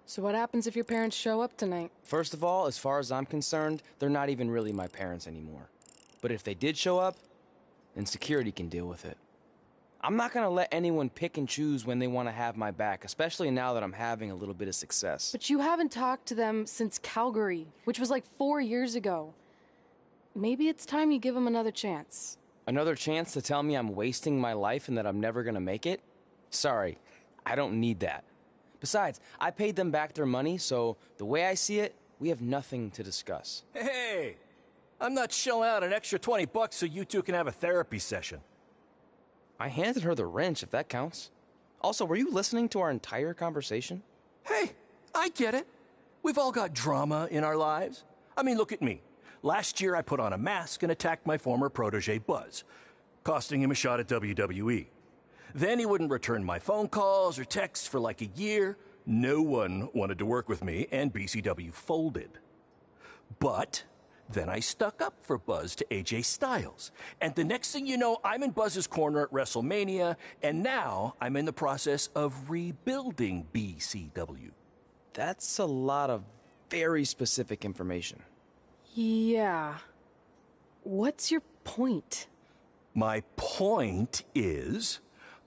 So what happens if your parents show up tonight? First of all, as far as I'm concerned, they're not even really my parents anymore. But if they did show up, then security can deal with it. I'm not gonna let anyone pick and choose when they want to have my back, especially now that I'm having a little bit of success. But you haven't talked to them since Calgary, which was like 4 years ago. Maybe it's time you give them another chance. Another chance to tell me I'm wasting my life and that I'm never gonna make it? Sorry, I don't need that. Besides, I paid them back their money, so the way I see it, we have nothing to discuss. Hey, I'm not shelling out an extra $20 so you two can have a therapy session. I handed her the wrench, if that counts. Also, were you listening to our entire conversation? Hey, I get it. We've all got drama in our lives. I mean, look at me. Last year I put on a mask and attacked my former protege Buzz, costing him a shot at WWE. Then he wouldn't return my phone calls or texts for like a year. No one wanted to work with me, and BCW folded. But then I stuck up for Buzz to AJ Styles. And the next thing you know, I'm in Buzz's corner at WrestleMania, and now I'm in the process of rebuilding BCW. That's a lot of very specific information. Yeah. What's your point? My point is,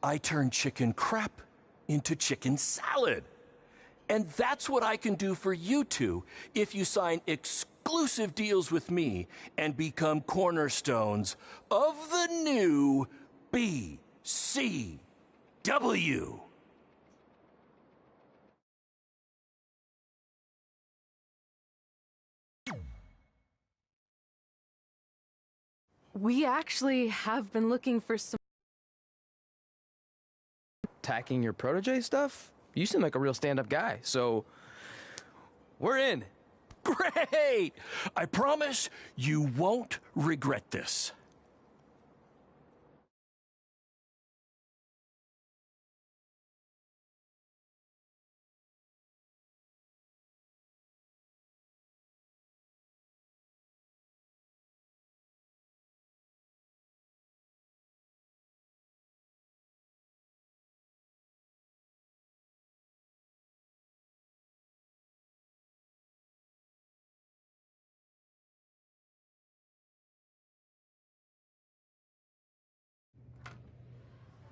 I turned chicken crap into chicken salad. And that's what I can do for you two if you sign exclusive deals with me and become cornerstones of the new BCW. We actually have been looking for some... Attacking your protege stuff? You seem like a real stand-up guy, so we're in. Great! I promise you won't regret this.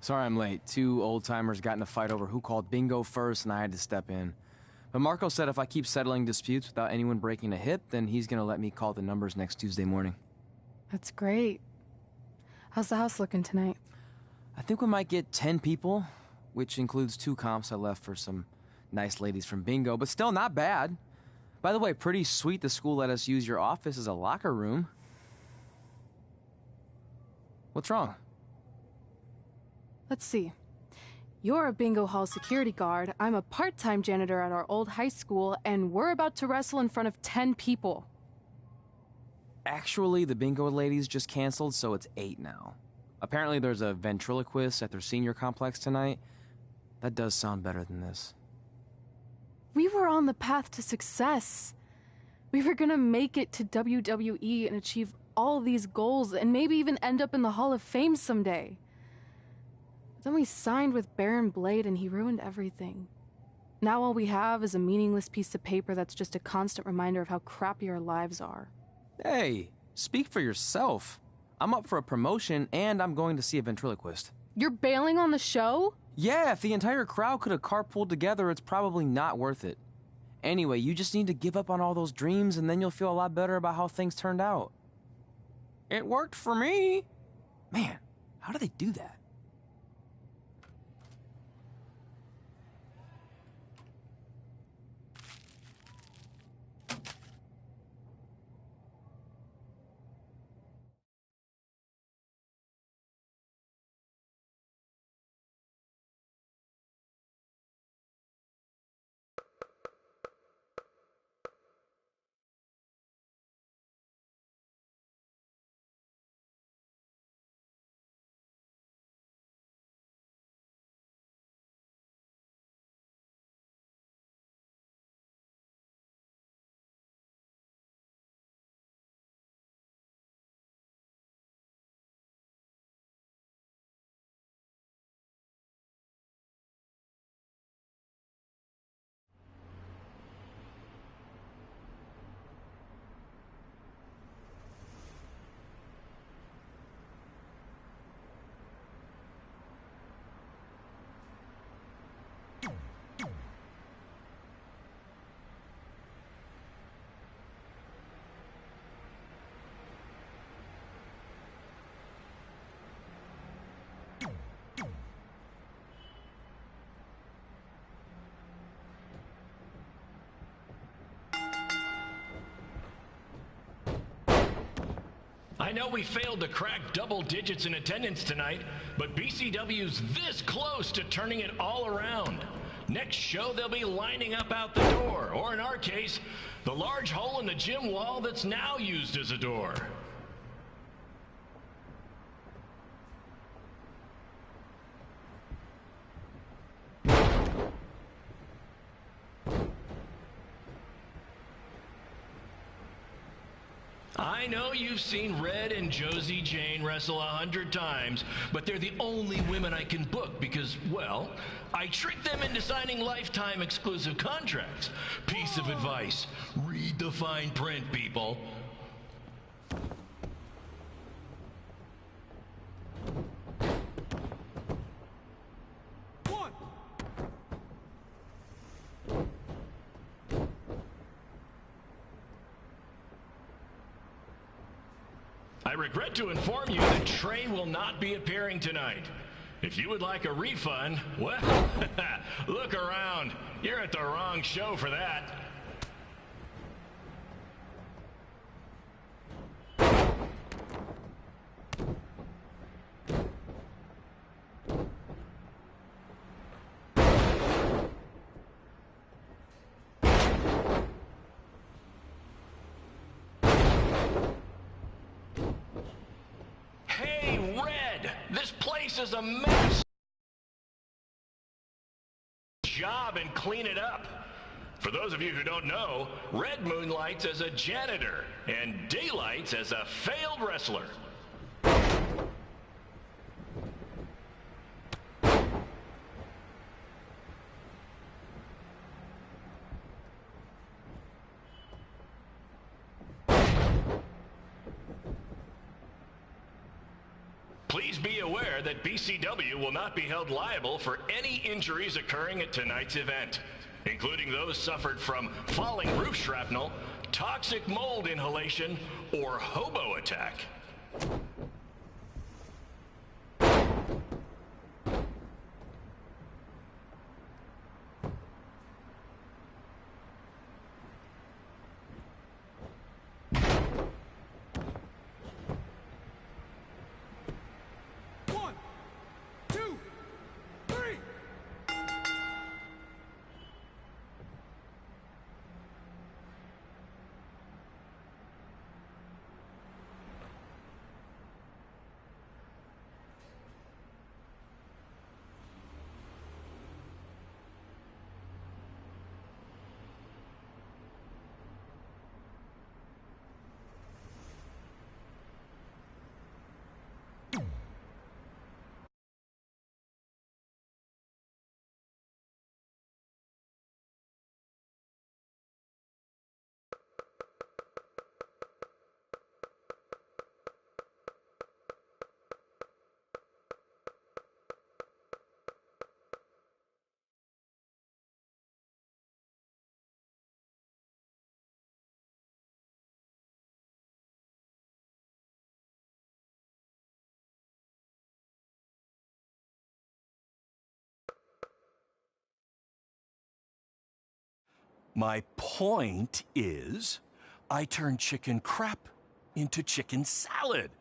Sorry I'm late. Two old-timers got in a fight over who called bingo first, and I had to step in. But Marco said if I keep settling disputes without anyone breaking a hip, then he's gonna let me call the numbers next Tuesday morning. That's great. How's the house looking tonight? I think we might get 10 people, which includes 2 comps I left for some nice ladies from bingo, but still not bad. By the way, pretty sweet the school let us use your office as a locker room. What's wrong? Let's see. You're a bingo hall security guard, I'm a part-time janitor at our old high school, and we're about to wrestle in front of 10 people. Actually, the bingo ladies just canceled, so it's 8 now. Apparently there's a ventriloquist at their senior complex tonight. That does sound better than this. We were on the path to success. We were gonna make it to WWE and achieve all these goals and maybe even end up in the Hall of Fame someday. Then we signed with Baron Blade and he ruined everything. Now all we have is a meaningless piece of paper that's just a constant reminder of how crappy our lives are. Hey, speak for yourself. I'm up for a promotion and I'm going to see a ventriloquist. You're bailing on the show? Yeah, if the entire crowd could have carpooled together, it's probably not worth it. Anyway, you just need to give up on all those dreams and then you'll feel a lot better about how things turned out. It worked for me. Man, how do they do that? I know we failed to crack double digits in attendance tonight, but BCW's this close to turning it all around. Next show, they'll be lining up out the door, or in our case, the large hole in the gym wall that's now used as a door. I know you've seen Red and Josie Jane wrestle 100 times, but they're the only women I can book because, well, I tricked them into signing lifetime exclusive contracts. Piece of advice: read the fine print, people. I regret to inform you that Trey will not be appearing tonight. If you would like a refund, well, look around. You're at the wrong show for that. This place is a mess. Job and clean it up. For those of you who don't know, Red moonlights as a janitor and Daylights as a failed wrestler. Please be aware that BCW will not be held liable for any injuries occurring at tonight's event, including those suffered from falling roof shrapnel, toxic mold inhalation, or hobo attack. My point is, I turn chicken crap into chicken salad.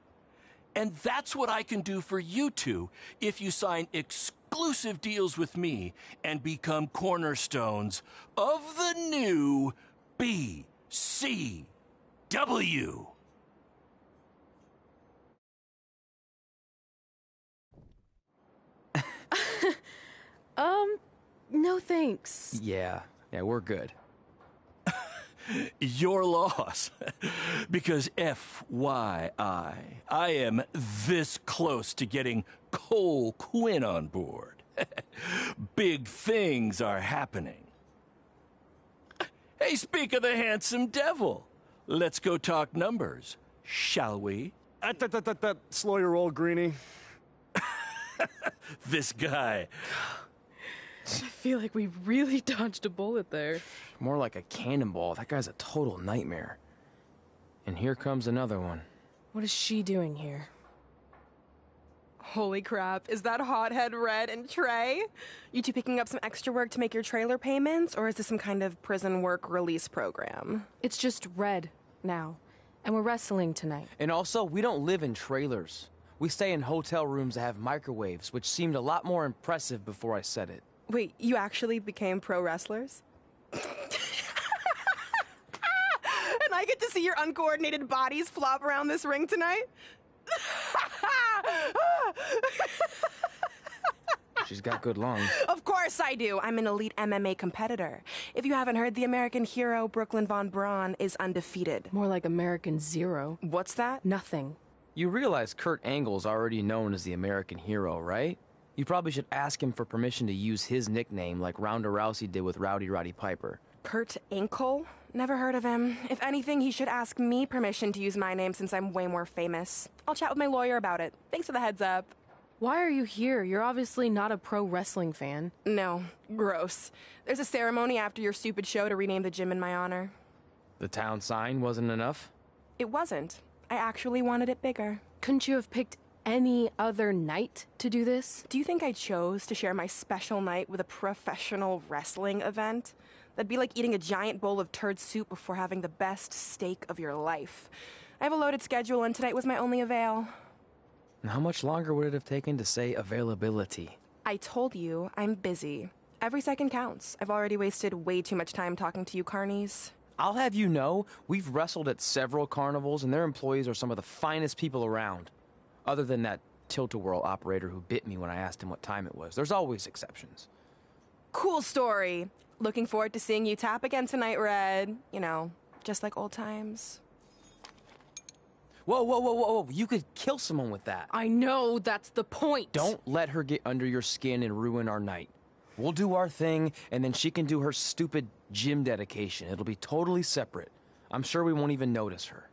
And that's what I can do for you two if you sign exclusive deals with me and become cornerstones of the new BCW. No thanks. Yeah, we're good. Your loss. Because FYI, I am this close to getting Cole Quinn on board. Big things are happening. Hey, speak of the handsome devil. Let's go talk numbers, shall we? Slow your roll, Greenie. This guy. I feel like we really dodged a bullet there. More like a cannonball. That guy's a total nightmare. And here comes another one. What is she doing here? Holy crap, is that hothead Red and Trey? You two picking up some extra work to make your trailer payments, or is this some kind of prison work release program? It's just Red now. And we're wrestling tonight. And also, we don't live in trailers. We stay in hotel rooms that have microwaves, which seemed a lot more impressive before I said it. Wait, you actually became pro wrestlers? And I get to see your uncoordinated bodies flop around this ring tonight? She's got good lungs. Of course I do. I'm an elite MMA competitor. If you haven't heard, the American hero, Brooklyn Von Braun, is undefeated. More like American Zero. What's that? Nothing. You realize Kurt Angle's already known as the American hero, right? You probably should ask him for permission to use his nickname like Ronda Rousey did with Rowdy Roddy Piper. Kurt Angle? Never heard of him. If anything, he should ask me permission to use my name since I'm way more famous. I'll chat with my lawyer about it. Thanks for the heads up. Why are you here? You're obviously not a pro wrestling fan. No, gross. There's a ceremony after your stupid show to rename the gym in my honor. The town sign wasn't enough? It wasn't. I actually wanted it bigger. Couldn't you have picked any other night to do this? Do you think I chose to share my special night with a professional wrestling event? That'd be like eating a giant bowl of turd soup before having the best steak of your life. I have a loaded schedule, and tonight was my only avail. And how much longer would it have taken to say availability? I told you, I'm busy. Every second counts. I've already wasted way too much time talking to you carnies. I'll have you know, we've wrestled at several carnivals, and their employees are some of the finest people around. Other than that tilt-a-whirl operator who bit me when I asked him what time it was. There's always exceptions. Cool story. Looking forward to seeing you tap again tonight, Red. You know, just like old times. Whoa, whoa, whoa, whoa, whoa. You could kill someone with that. I know, that's the point. Don't let her get under your skin and ruin our night. We'll do our thing, and then she can do her stupid gym dedication. It'll be totally separate. I'm sure we won't even notice her.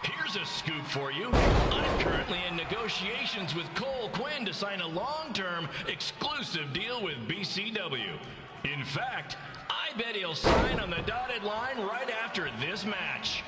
Here's a scoop for you. I'm currently in negotiations with Cole Quinn to sign a long-term exclusive deal with BCW. In fact, I bet he'll sign on the dotted line right after this match.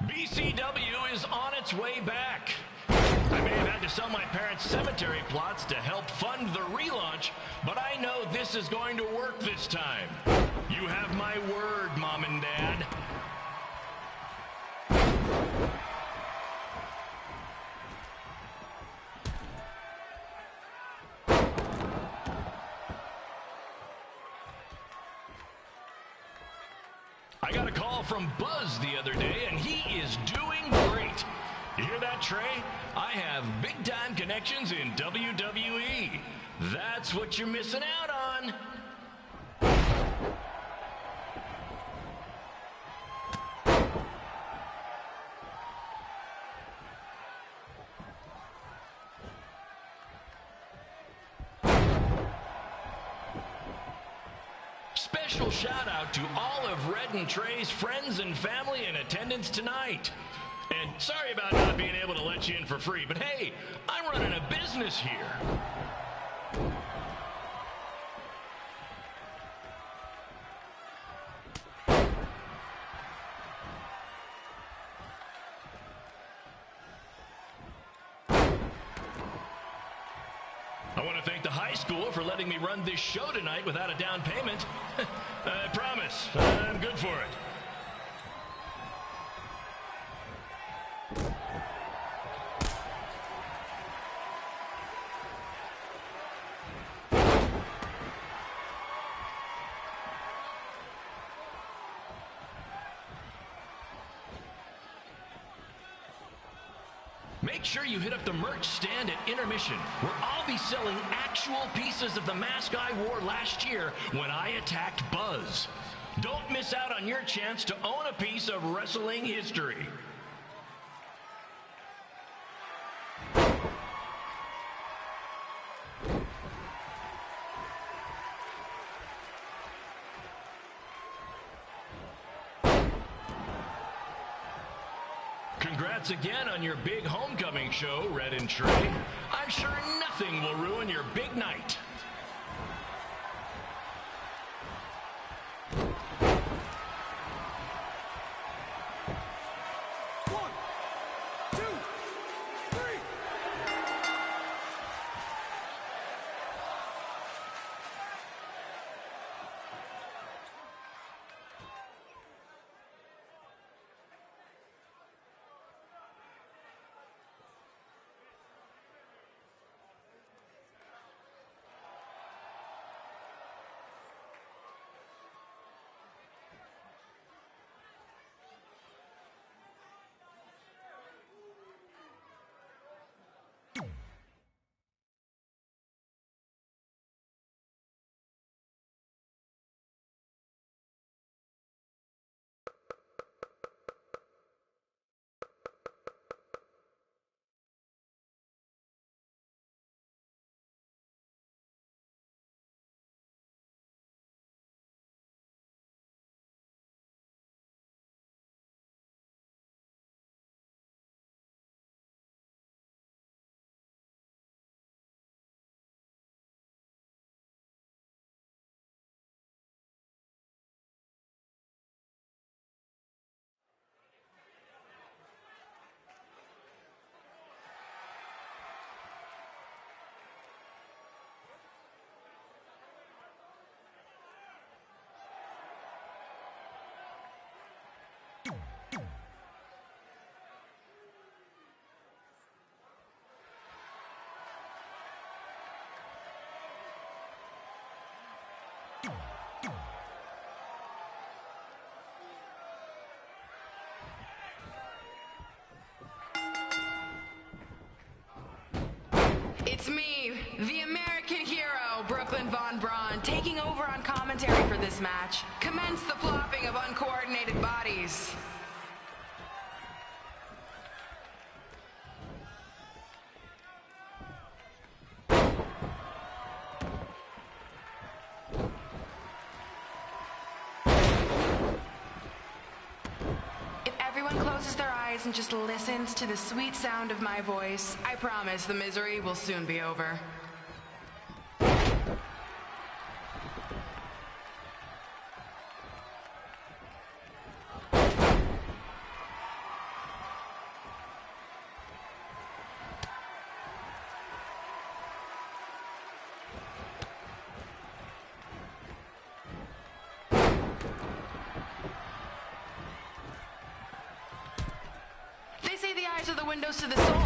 BCW is on its way back. I may have had to sell my parents' cemetery plots to help fund the relaunch, but I know this is going to work this time. You have my word, Mom and Dad. I got a call from Buzz the other day, and he is doing great. You hear that, Trey? I have big-time connections in WWE. That's what you're missing out on. Special shout out to all of Red and Trey's friends and family in attendance tonight. And sorry about not being able to let you in for free, but hey, I'm running a business here. I want to thank the high school for letting me run this show tonight without a down payment. I promise, I'm good for it. Make sure you hit up the merch stand at intermission, where I'll be selling actual pieces of the mask I wore last year when I attacked Buzz. Don't miss out on your chance to own a piece of wrestling history. Congrats again on your big homecoming show, Red and Trey. I'm sure nothing will ruin your big night. It's me, the American hero, Brooklyn Von Braun, taking over on commentary for this match. Commence the flopping of uncoordinated bodies. Closes their eyes and just listens to the sweet sound of my voice, I promise the misery will soon be over. Are the windows to the soul.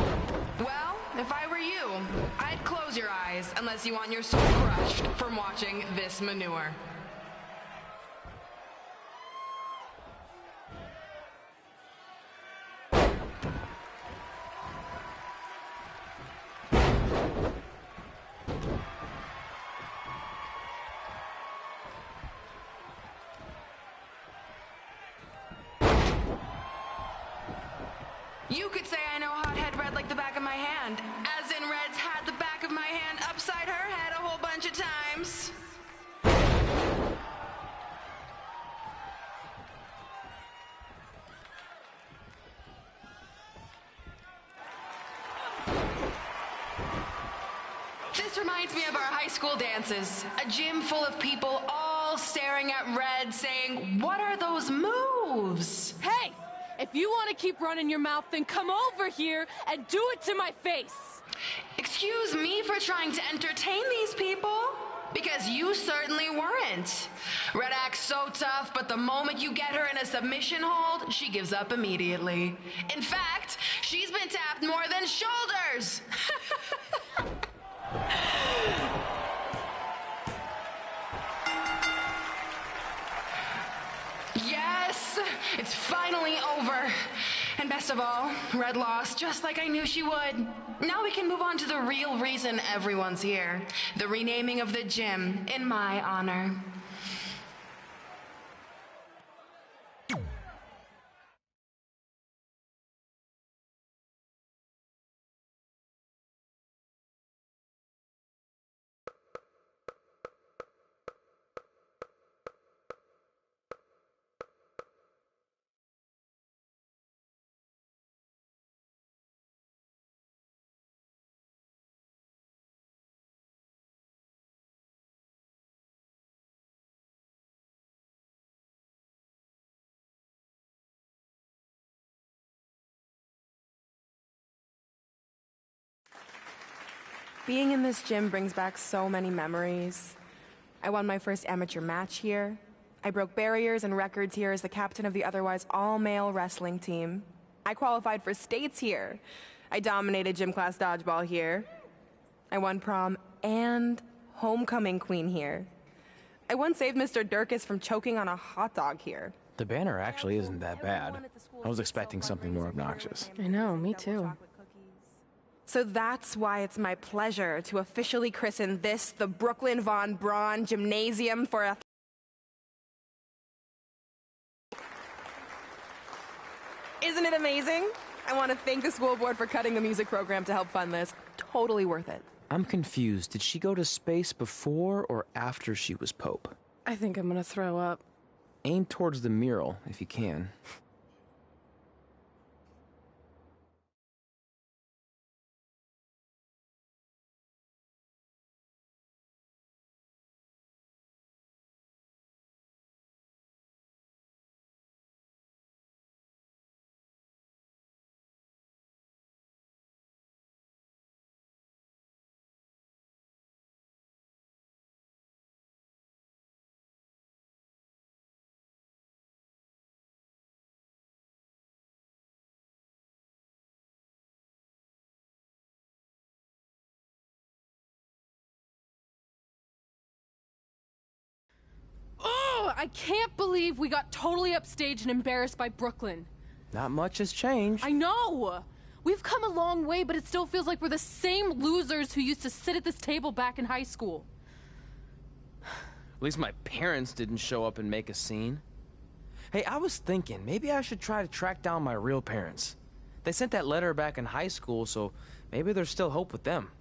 Well, if I were you, I'd close your eyes unless you want your soul crushed from watching this manure. You could say I know hothead Red like the back of my hand, as in Red's had the back of my hand upside her head a whole bunch of times. This reminds me of our high school dances. A gym full of people all staring at Red saying, "What are those moves?" Hey! If you want to keep running your mouth, then come over here and do it to my face. Excuse excuse me for trying to entertain these people. Because you certainly weren't. Red acts so tough, but the moment you get her in a submission hold, she gives up immediately. In fact, she's been tapped more than shoulders. Yes, it's finally over. And best of all, Red lost just like I knew she would. Now we can move on to the real reason everyone's here. The renaming of the gym in my honor. Being in this gym brings back so many memories. I won my first amateur match here. I broke barriers and records here as the captain of the otherwise all-male wrestling team. I qualified for states here. I dominated gym class dodgeball here. I won prom and homecoming queen here. I once saved Mr. Durkis from choking on a hot dog here. The banner actually isn't that bad. I was expecting something more obnoxious. I know, me too. So that's why it's my pleasure to officially christen this the Brooklyn Von Braun Gymnasium for Athletic. Isn't it amazing? I want to thank the school board for cutting the music program to help fund this. Totally worth it. I'm confused. Did she go to space before or after she was Pope? I think I'm gonna throw up. Aim towards the mural, if you can. Oh, I can't believe we got totally upstaged and embarrassed by Brooklyn. Not much has changed. I know! We've come a long way, but it still feels like we're the same losers who used to sit at this table back in high school. At least my parents didn't show up and make a scene. Hey, I was thinking, maybe I should try to track down my real parents. They sent that letter back in high school, so maybe there's still hope with them.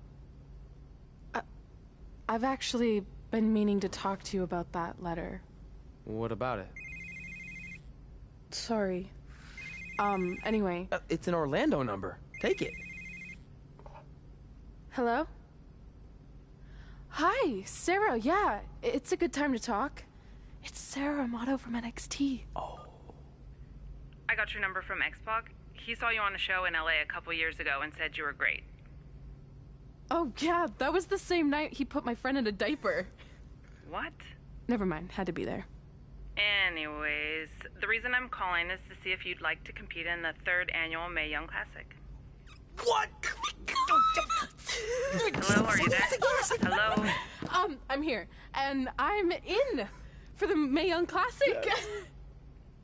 I've actually been meaning to talk to you about that letter. What about it? Sorry. Anyway. It's an Orlando number. Take it. Hello? Hi, Sarah, yeah. It's a good time to talk. It's Sarah Amato from NXT. Oh. I got your number from X-Pac. He saw you on a show in LA a couple years ago and said you were great. Oh, yeah, that was the same night he put my friend in a diaper. What? Never mind, had to be there. Anyways, the reason I'm calling is to see if you'd like to compete in the 3rd annual Mae Young Classic. What? Hello, are you there? Hello? I'm here, and I'm in for the Mae Young Classic.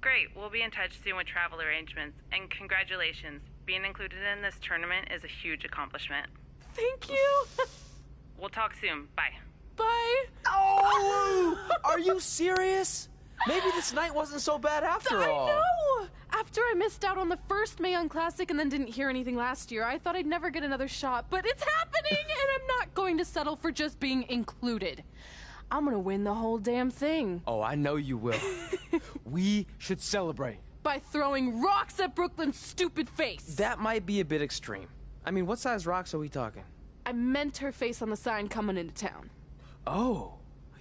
Great, we'll be in touch soon with travel arrangements, and congratulations. Being included in this tournament is a huge accomplishment. Thank you. We'll talk soon. Bye. Bye. Oh! Are you serious? Maybe this night wasn't so bad after all. I know! After I missed out on the first Mae Young Classic and then didn't hear anything last year, I thought I'd never get another shot, but it's happening, and I'm not going to settle for just being included. I'm gonna win the whole damn thing. Oh, I know you will. We should celebrate. By throwing rocks at Brooklyn's stupid face. That might be a bit extreme. I mean, what size rocks are we talking? I meant her face on the sign coming into town. Oh.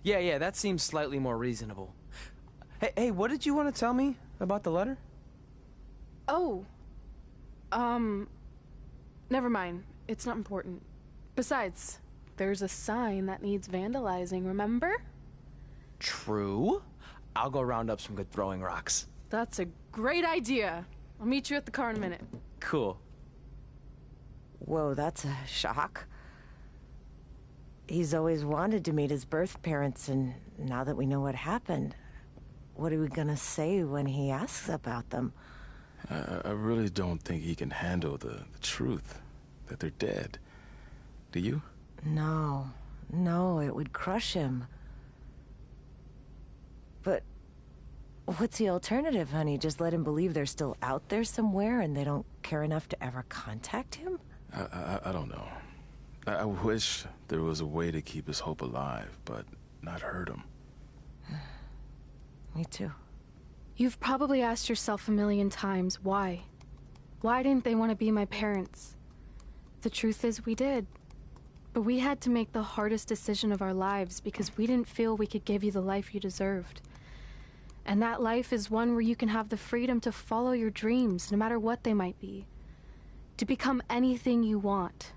Yeah, that seems slightly more reasonable. Hey, what did you want to tell me about the letter? Oh. Never mind. It's not important. Besides, there's a sign that needs vandalizing, remember? True. I'll go round up some good throwing rocks. That's a great idea. I'll meet you at the car in a minute. Cool. Whoa, that's a shock. He's always wanted to meet his birth parents, and now that we know what happened, what are we gonna say when he asks about them? I really don't think he can handle the truth, that they're dead. Do you? No, it would crush him. But what's the alternative, honey? Just let him believe they're still out there somewhere and they don't care enough to ever contact him? I don't know. I wish there was a way to keep his hope alive, but not hurt him. Me too. You've probably asked yourself a million times, why? Why didn't they want to be my parents? The truth is, we did. But we had to make the hardest decision of our lives because we didn't feel we could give you the life you deserved. And that life is one where you can have the freedom to follow your dreams, no matter what they might be. To become anything you want.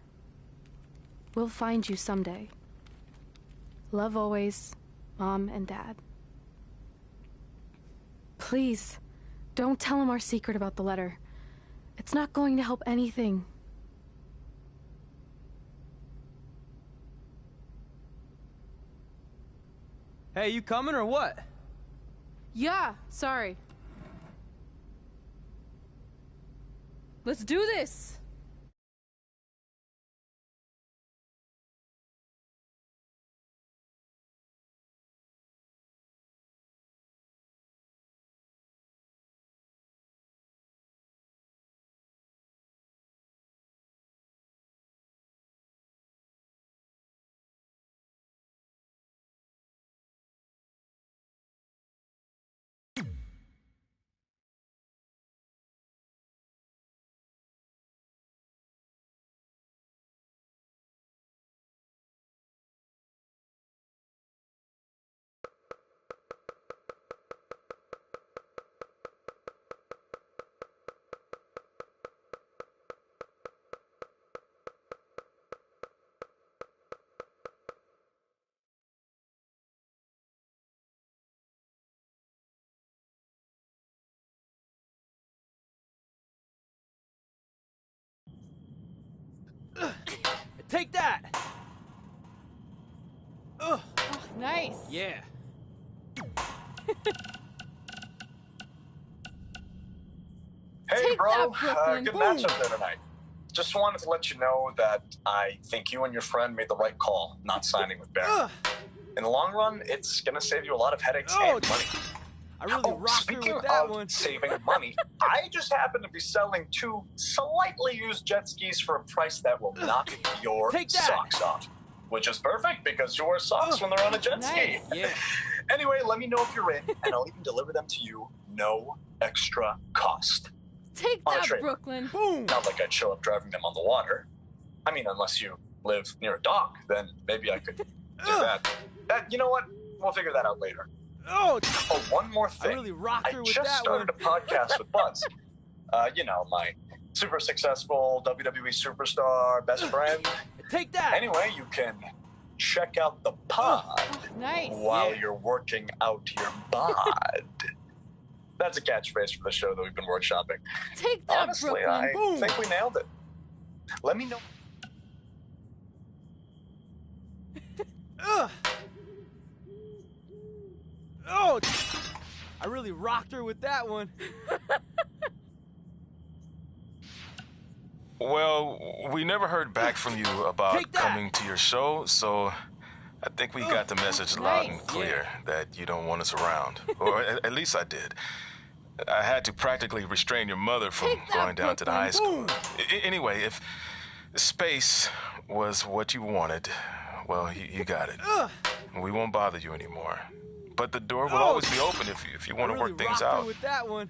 We'll find you someday. Love always, Mom and Dad. Please, don't tell him our secret about the letter. It's not going to help anything. Hey, you coming or what? Yeah, sorry. Let's do this! Take that! Ugh. Oh, nice! Yeah. Hey, Take bro. that, Brooklyn. Good Boom. matchup there tonight. Just wanted to let you know that I think you and your friend made the right call not signing with Barry. Ugh. In the long run, it's going to save you a lot of headaches Oh, and money. I really rocked her Speaking with that of one. saving money, I just happen to be selling 2 slightly used jet skis for a price that will knock your Take that. socks off. Which is perfect because you wear socks when they're on a jet ski. Nice. Yeah. Anyway, let me know if you're in, and I'll even deliver them to you, no extra cost. Take On a that, trailer. Brooklyn! Boom! Not like I'd show up driving them on the water. I mean, unless you live near a dock, then maybe I could do that. You know what? We'll figure that out later. Oh, Oh, one more I thing. really rocked her with just that started one. a podcast with Buzz. You know, my super successful WWE superstar best friend. Take that! Anyway, you can check out the pod Nice! while Yeah. you're working out your bod. That's a catchphrase for the show that we've been workshopping. Take that, Honestly, Brooklyn! I Boom. think we nailed it. Let me know. Ugh. Oh, I really rocked her with that one. Well, we never heard back from you about Take that. coming to your show, so I think we got the message loud and Nice. clear that you don't want us around. Or at least I did. I had to practically restrain your mother from Take that, going down to the high Brooklyn. school. Anyway, if space was what you wanted, well, you got it. Ugh. We won't bother you anymore. But the door will Oh. always be open if you want I to really work things rocked her out. with that one.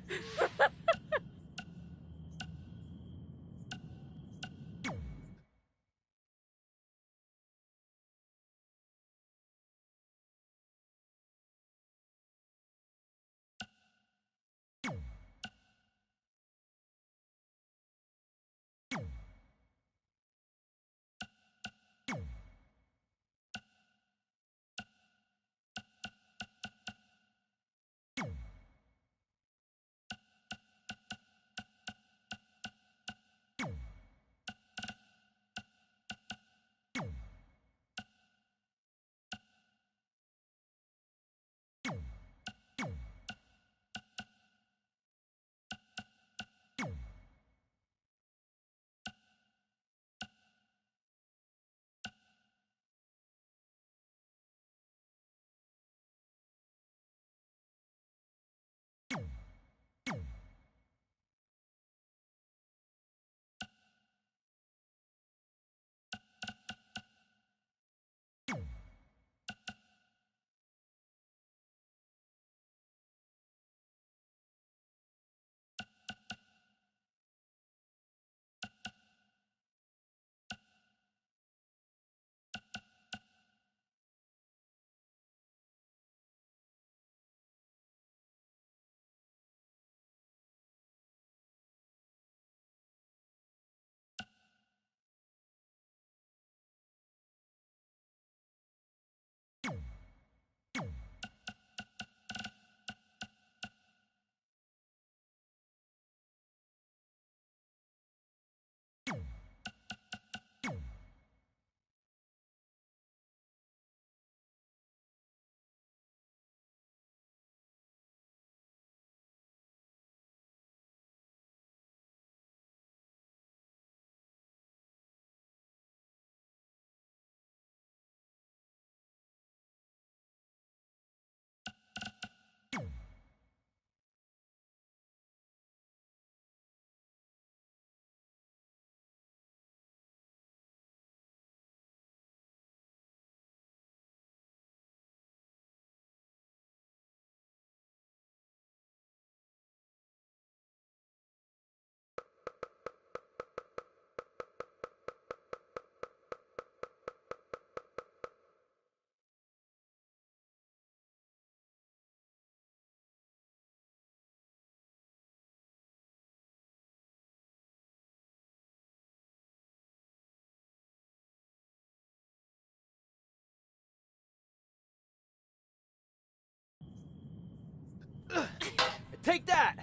Take that!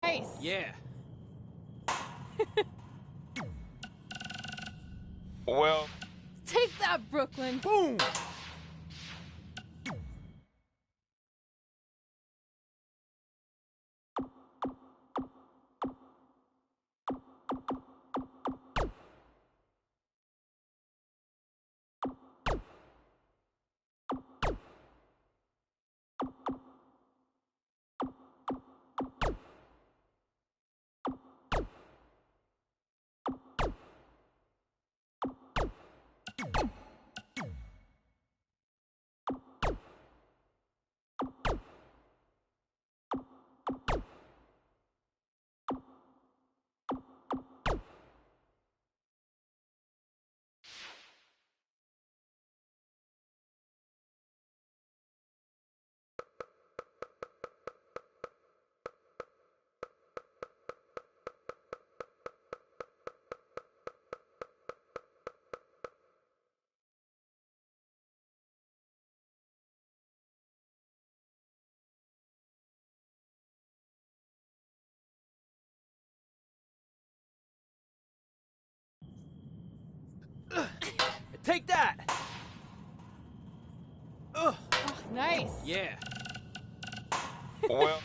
Nice. Yeah. Well... Take that, Brooklyn. Boom! Take that! Oh, nice. Yeah. Well...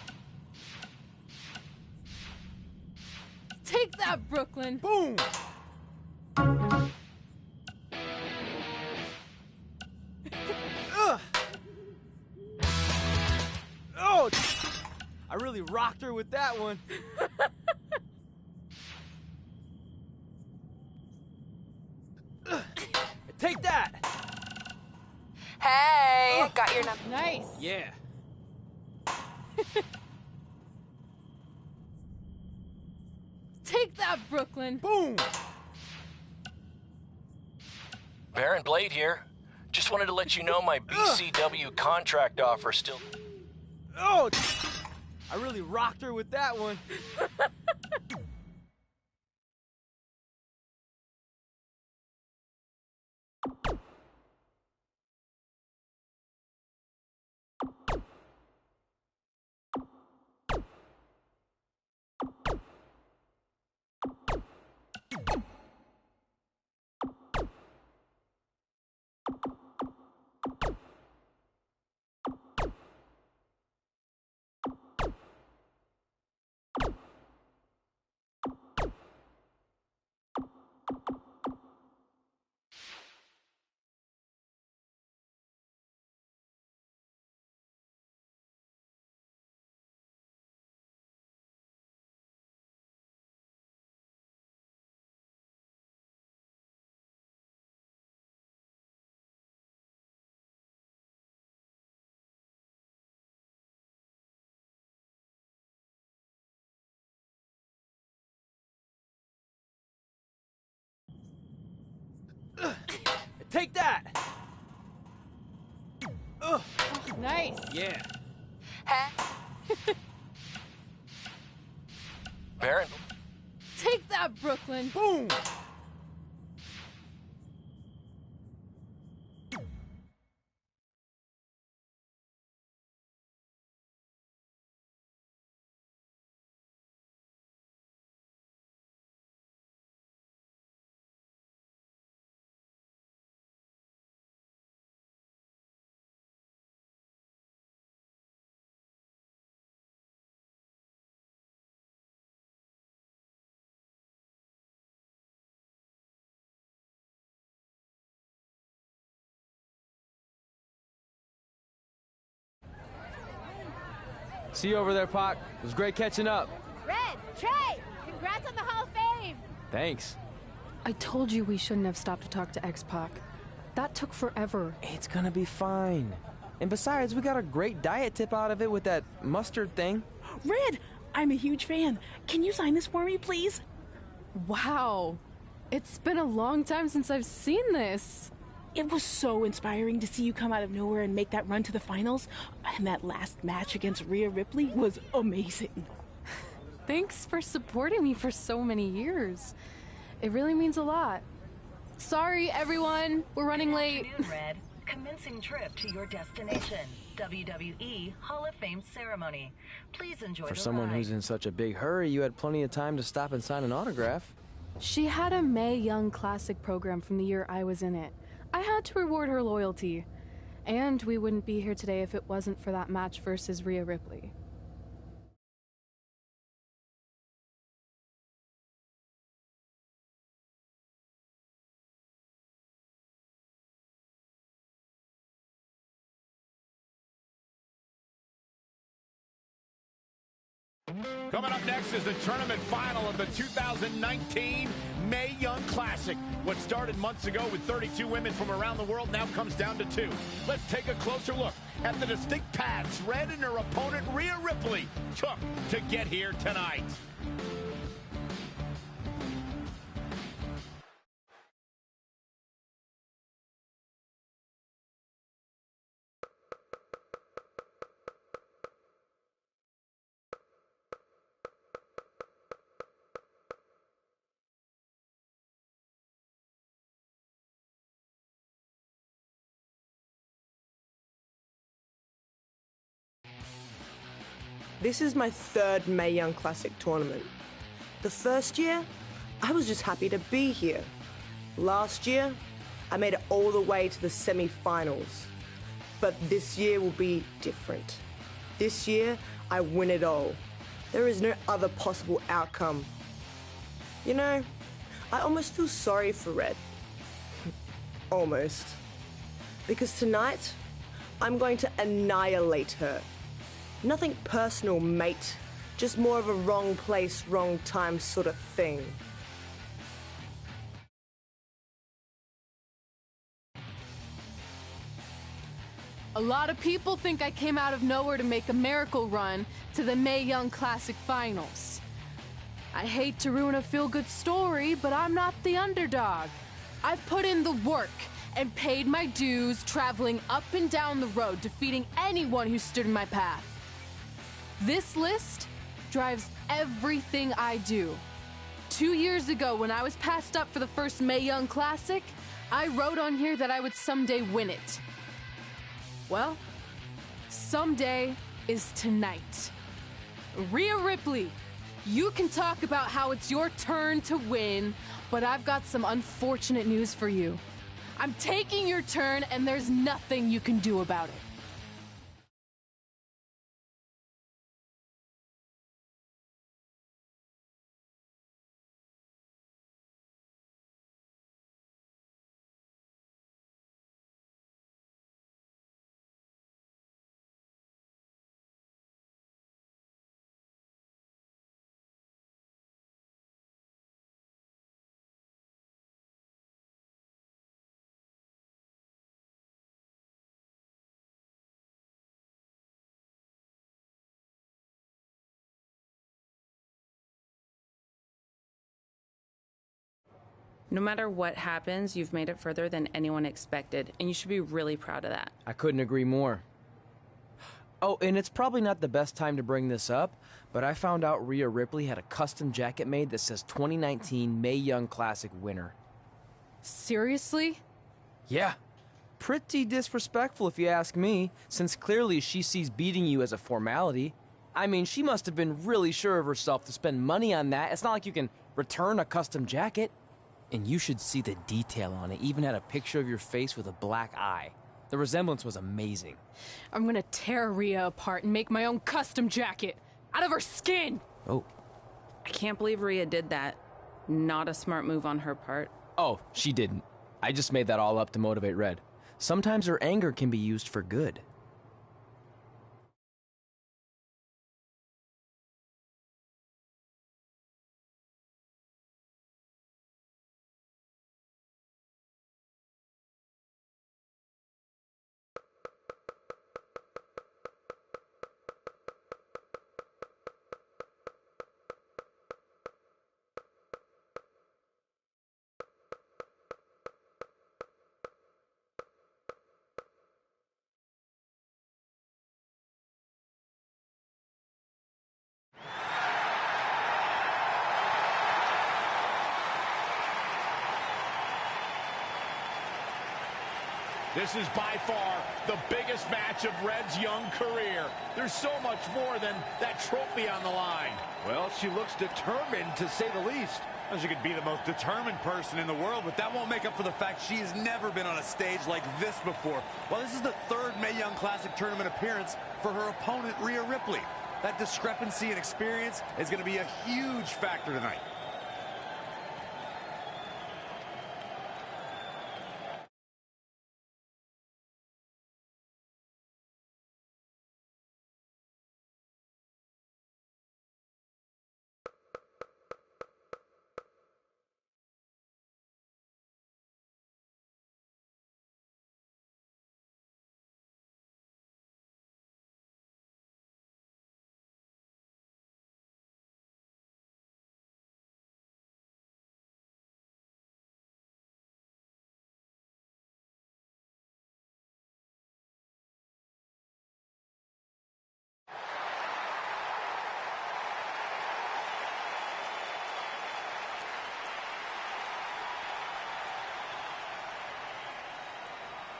Take that, Brooklyn. Boom! Oh! I really rocked her with that one. Take that! Hey, got your number. Nice. Yeah. Take that, Brooklyn. Boom! Baron Blade here. Just wanted to let you know my BCW contract offer still... Oh! I really rocked her with that one. Take that! Oh, nice. Yeah. Baron... Take that, Brooklyn. Boom! See you over there, Pac. It was great catching up. Red, Trey, congrats on the Hall of Fame. Thanks. I told you we shouldn't have stopped to talk to X-Pac. That took forever. It's gonna be fine. And besides, we got a great diet tip out of it with that mustard thing. Red, I'm a huge fan. Can you sign this for me, please? Wow. It's been a long time since I've seen this. It was so inspiring to see you come out of nowhere and make that run to the finals. And that last match against Rhea Ripley was amazing. Thanks for supporting me for so many years. It really means a lot. Sorry, everyone. We're running late. Good afternoon, Red. Commencing trip to your destination. WWE Hall of Fame ceremony. Please enjoy For the someone ride. who's in such a big hurry, you had plenty of time to stop and sign an autograph. She had a Mae Young Classic program from the year I was in it. I had to reward her loyalty. And we wouldn't be here today if it wasn't for that match versus Rhea Ripley. Coming up next is the tournament final of the 2019 Mae Young Classic. What started months ago with 32 women from around the world now comes down to 2. Let's take a closer look at the distinct paths Red and her opponent Rhea Ripley took to get here tonight. This is my 3rd Mae Young Classic tournament. The first year, I was just happy to be here. Last year, I made it all the way to the semi-finals. But this year will be different. This year, I win it all. There is no other possible outcome. You know, I almost feel sorry for Red. Almost. Because tonight, I'm going to annihilate her. Nothing personal, mate. Just more of a wrong place, wrong time sort of thing. A lot of people think I came out of nowhere to make a miracle run to the Mae Young Classic Finals. I hate to ruin a feel-good story, but I'm not the underdog. I've put in the work and paid my dues traveling up and down the road, defeating anyone who stood in my path. This list drives everything I do. 2 years ago, when I was passed up for the first Mae Young Classic, I wrote on here that I would someday win it. Well, someday is tonight. Rhea Ripley, you can talk about how it's your turn to win, but I've got some unfortunate news for you. I'm taking your turn, and there's nothing you can do about it. No matter what happens, you've made it further than anyone expected, and you should be really proud of that. I couldn't agree more. Oh, and it's probably not the best time to bring this up, but I found out Rhea Ripley had a custom jacket made that says 2019 Mae Young Classic winner. Seriously? Yeah. Pretty disrespectful if you ask me, since clearly she sees beating you as a formality. I mean, she must have been really sure of herself to spend money on that. It's not like you can return a custom jacket. And you should see the detail on it. Even had a picture of your face with a black eye. The resemblance was amazing. I'm gonna tear Rhea apart and make my own custom jacket out of her skin! Oh. I can't believe Rhea did that. Not a smart move on her part. Oh, she didn't. I just made that all up to motivate Red. Sometimes her anger can be used for good. This is by far the biggest match of Red's young career. There's so much more than that trophy on the line. Well, she looks determined, to say the least. Well, she could be the most determined person in the world, but that won't make up for the fact she has never been on a stage like this before. Well, this is the third Mae Young Classic tournament appearance for her opponent, Rhea Ripley. That discrepancy in experience is going to be a huge factor tonight.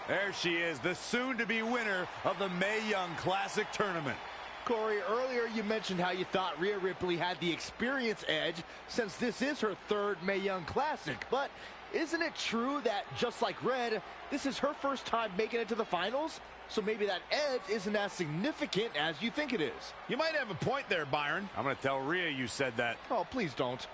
There she is, the soon-to-be winner of the Mae Young Classic tournament. Corey, earlier you mentioned how you thought Rhea Ripley had the experience edge since this is her third Mae Young Classic. But isn't it true that, just like Red, this is her first time making it to the finals? So maybe that edge isn't as significant as you think it is. You might have a point there, Byron. I'm going to tell Rhea you said that. Oh, please don't.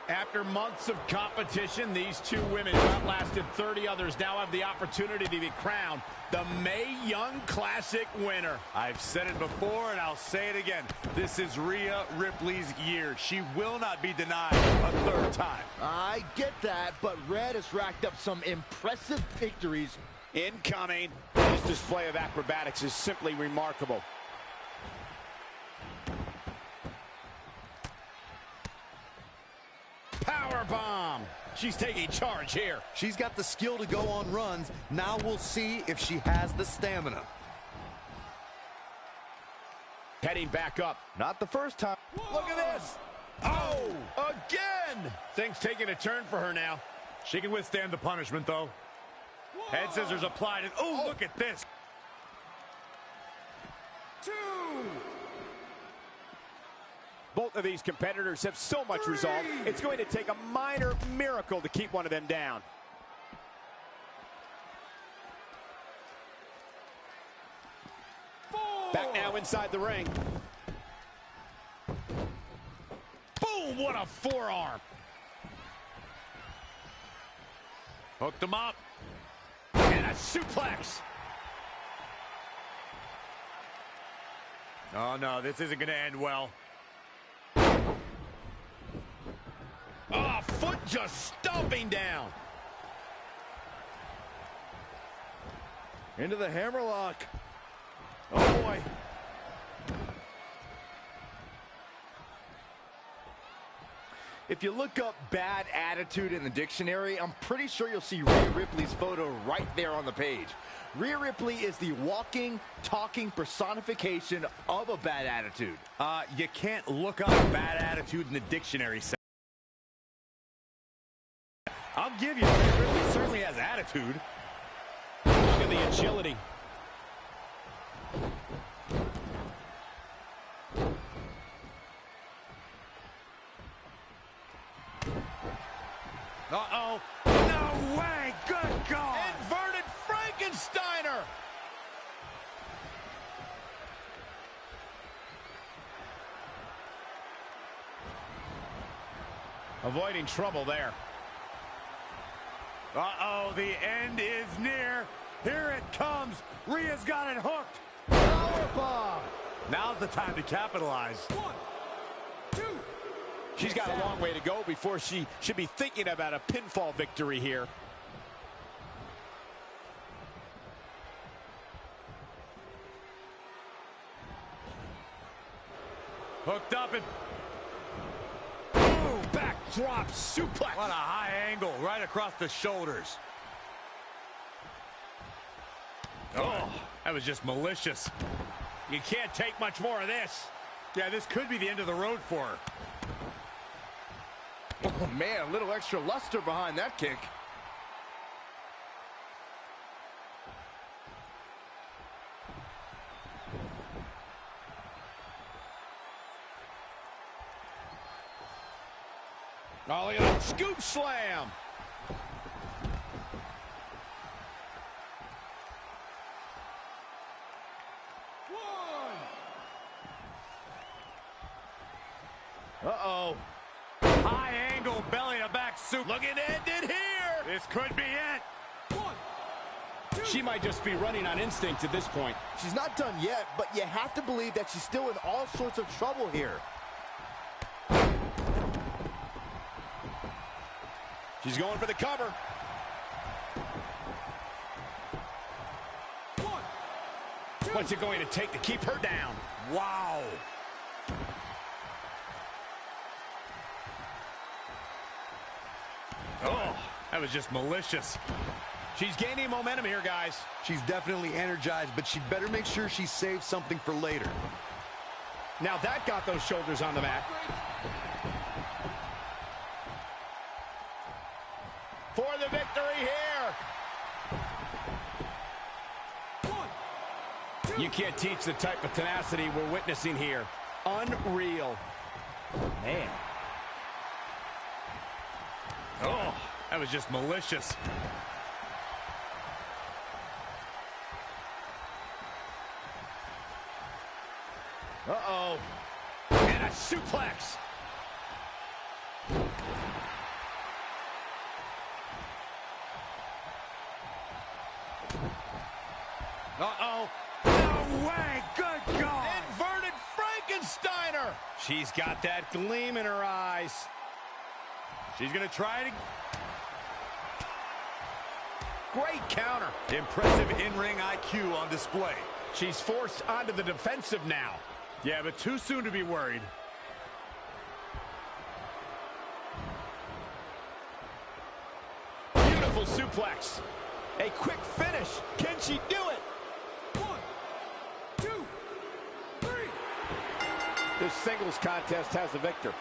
After months of competition, these two women who outlasted 30 others now have the opportunity to be crowned the Mae Young Classic winner. I've said it before and I'll say it again. This is Rhea Ripley's year. She will not be denied a third time. I get that, but Red has racked up some impressive victories. Incoming. This display of acrobatics is simply remarkable. Powerbomb. She's taking charge here. She's got the skill to go on runs. Now we'll see if she has the stamina. Heading back up. Not the first time. Whoa. Look at this. Oh, again. Things taking a turn for her now. She can withstand the punishment, though. Whoa. Head scissors applied, and look at this. 2. Both of these competitors have so much resolve, it's going to take a minor miracle to keep one of them down. Back now inside the ring. Boom, what a forearm. Hooked him up. And a suplex. Oh, no, this isn't going to end well. Oh, foot just stomping down. Into the hammerlock. Oh, boy. If you look up bad attitude in the dictionary, I'm pretty sure you'll see Rhea Ripley's photo right there on the page. Rhea Ripley is the walking, talking personification of a bad attitude. You can't look up bad attitude in the dictionary. I'll give you, Rhea Ripley certainly has attitude. Look at the agility. Uh-oh. No way. Good God. Inverted Frankensteiner. Avoiding trouble there. Uh-oh, the end is near. Here it comes. Rhea's got it hooked. Powerbomb. Now's the time to capitalize. 1, 2. She's got a long way to go before she should be thinking about a pinfall victory here. Hooked up and Boom! Backdrop suplex. what a high angle right across the shoulders. Oh, that was just malicious. You can't take much more of this. Yeah, this could be the end of the road for her. Oh, man, a little extra luster behind that kick. Oh, look at that scoop slam. Uh-oh. High angle belly to back soup. Looking to end it here. This could be it. 1, 2. She might just be running on instinct at this point. She's not done yet, but you have to believe that she's still in all sorts of trouble here. She's going for the cover. 1, 2. What's it going to take to keep her down? Wow. Oh, that was just malicious. She's gaining momentum here, guys. She's definitely energized, but she'd better make sure she saves something for later. Now that got those shoulders on the mat. For the victory here. 1, 2. You can't teach the type of tenacity we're witnessing here. Unreal. Man. Oh, that was just malicious. Uh-oh. And a suplex. Uh-oh. No way. Good God. Inverted Frankensteiner. She's got that gleam in her eyes. She's going to try it again. Great counter. Impressive in-ring IQ on display. She's forced onto the defensive now. Yeah, but too soon to be worried. Beautiful suplex. A quick finish. Can she do it? 1, 2, 3. This singles contest has a victor.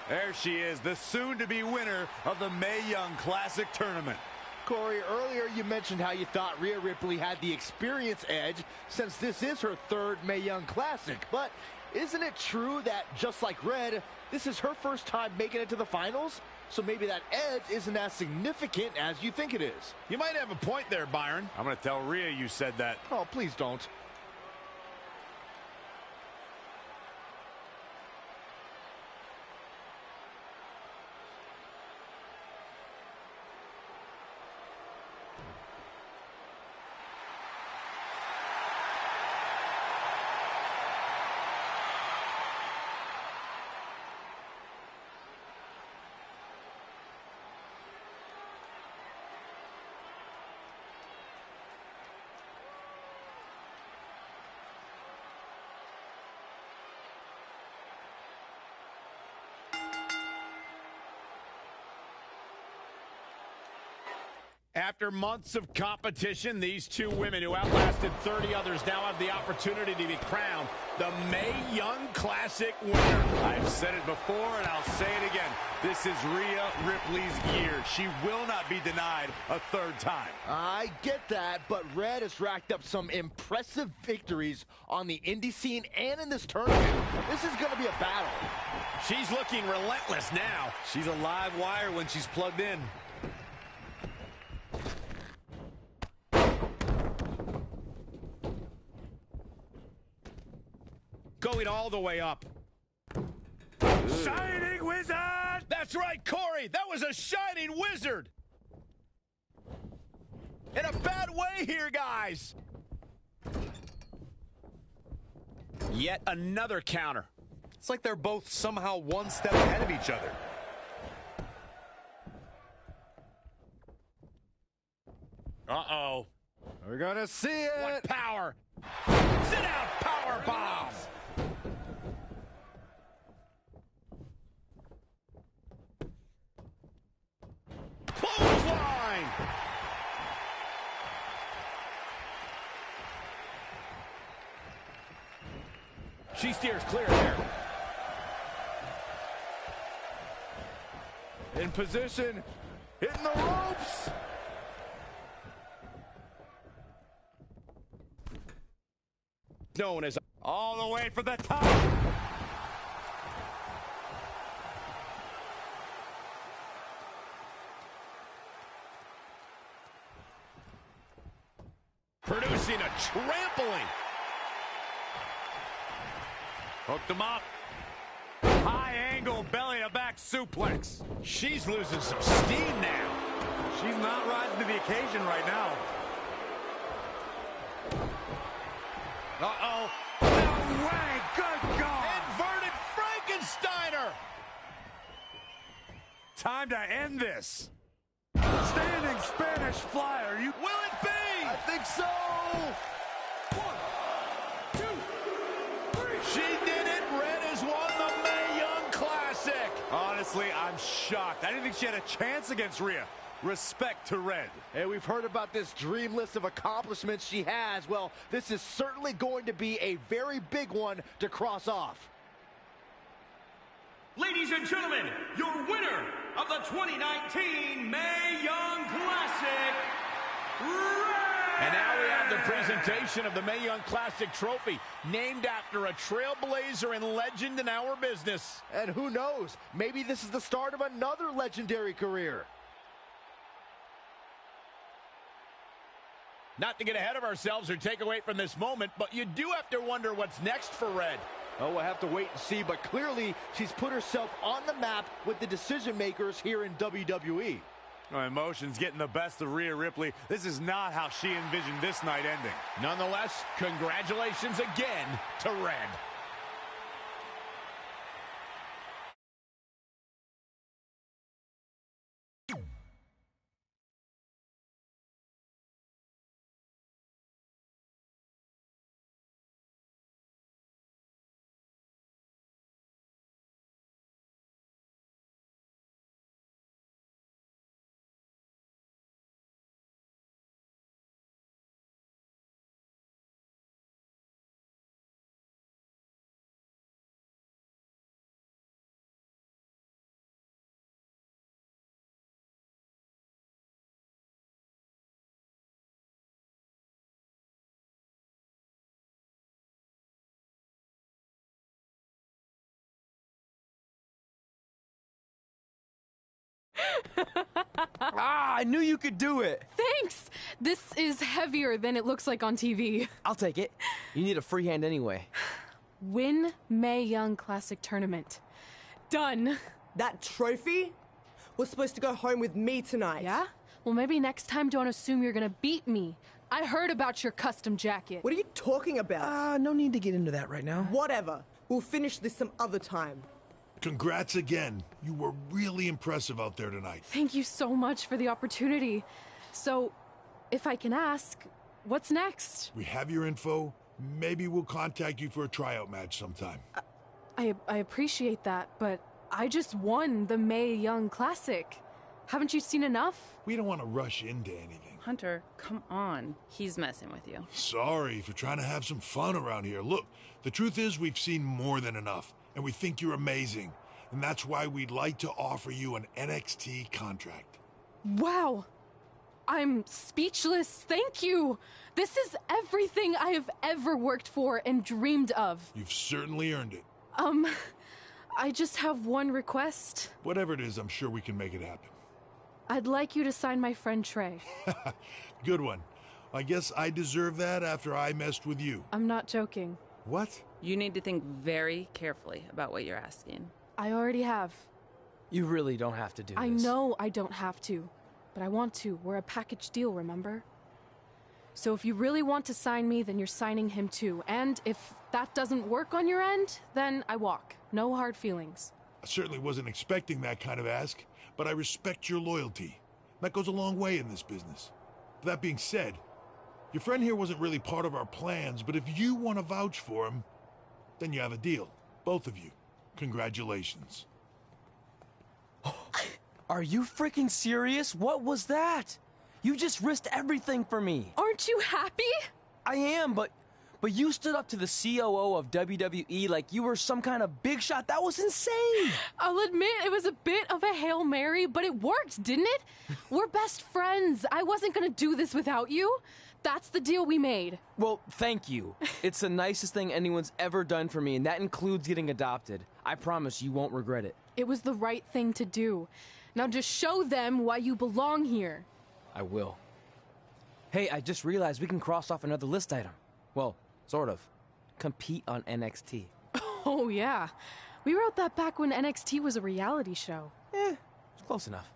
There she is, the soon-to-be winner of the Mae Young Classic Tournament. Corey, earlier you mentioned how you thought Rhea Ripley had the experience edge since this is her third Mae Young Classic. But isn't it true that, just like Red, this is her first time making it to the finals? So maybe that edge isn't as significant as you think it is. You might have a point there, Byron. I'm going to tell Rhea you said that. Oh, please don't. After months of competition, these two women who outlasted 30 others now have the opportunity to be crowned the Mae Young Classic winner. I've said it before and I'll say it again. This is Rhea Ripley's year. She will not be denied a third time. I get that, but Red has racked up some impressive victories on the indie scene and in this tournament. This is going to be a battle. She's looking relentless now. She's a live wire when she's plugged in. Going all the way up. Shining Wizard! That's right, Corey! That was a Shining Wizard! In a bad way here, guys! Yet another counter. It's like they're both somehow one step ahead of each other. Uh-oh. We're gonna see it! What power! Sit down, power bomb! Clothesline! She steers clear there. In position, hitting the ropes! Known as all the way for the top. producing a trampling. Hooked him up. High angle belly to back suplex. She's losing some steam now. She's not rising to the occasion right now. Uh-oh. No way. Good God. Inverted Frankensteiner. Time to end this. Standing Spanish flyer. Will it be? I think so. 1, 2, 3. She did it. Red has won the Mae Young Classic. Honestly, I'm shocked. I didn't think she had a chance against Rhea. Respect to Red. Hey, we've heard about this dream list of accomplishments she has. Well, this is certainly going to be a very big one to cross off. Ladies and gentlemen, your winner of the 2019 Mae Young Classic, Red! And now we have the presentation of the Mae Young Classic trophy, named after a trailblazer and legend in our business. And who knows, maybe this is the start of another legendary career. Not to get ahead of ourselves or take away from this moment, but you do have to wonder what's next for Red. Oh, we'll have to wait and see, but clearly she's put herself on the map with the decision makers here in WWE. Emotions getting the best of Rhea Ripley. This is not how she envisioned this night ending. Nonetheless, congratulations again to Red. I knew you could do it. Thanks! This is heavier than it looks like on TV. I'll take it. You need a free hand anyway. Win Mae Young Classic Tournament. Done. That trophy was supposed to go home with me tonight. Yeah? Well, maybe next time don't assume you're gonna beat me. I heard about your custom jacket. What are you talking about? No need to get into that right now. Whatever. We'll finish this some other time. Congrats again. You were really impressive out there tonight. Thank you so much for the opportunity. So, if I can ask, what's next? We have your info. Maybe we'll contact you for a tryout match sometime. I appreciate that, but I just won the Mae Young Classic. Haven't you seen enough? We don't want to rush into anything. Hunter, come on. He's messing with you. Sorry for trying to have some fun around here. Look, the truth is we've seen more than enough, and we think you're amazing. And that's why we'd like to offer you an NXT contract. Wow! I'm speechless. Thank you! This is everything I have ever worked for and dreamed of. You've certainly earned it. I just have one request. Whatever it is, I'm sure we can make it happen. I'd like you to sign my friend Trey. Good one. I guess I deserve that after I messed with you. I'm not joking. What? You need to think very carefully about what you're asking. I already have. You really don't have to do this. I know I don't have to, but I want to. We're a package deal, remember? So if you really want to sign me, then you're signing him too. And if that doesn't work on your end, then I walk. No hard feelings. I certainly wasn't expecting that kind of ask, but I respect your loyalty. That goes a long way in this business. That being said, your friend here wasn't really part of our plans, but if you want to vouch for him, then you have a deal. Both of you. Congratulations. Are you freaking serious? What was that? You just risked everything for me. Aren't you happy? I am, but you stood up to the COO of WWE like you were some kind of big shot. That was insane. I'll admit it was a bit of a Hail Mary, but it worked, didn't it? We're best friends. I wasn't gonna do this without you. That's the deal we made. Well, thank you. It's the nicest thing anyone's ever done for me, and that includes getting adopted. I promise you won't regret it. It was the right thing to do. Now just show them why you belong here. I will. Hey, I just realized we can cross off another list item. Well, sort of. Compete on NXT. Oh, yeah. We wrote that back when NXT was a reality show. It's close enough.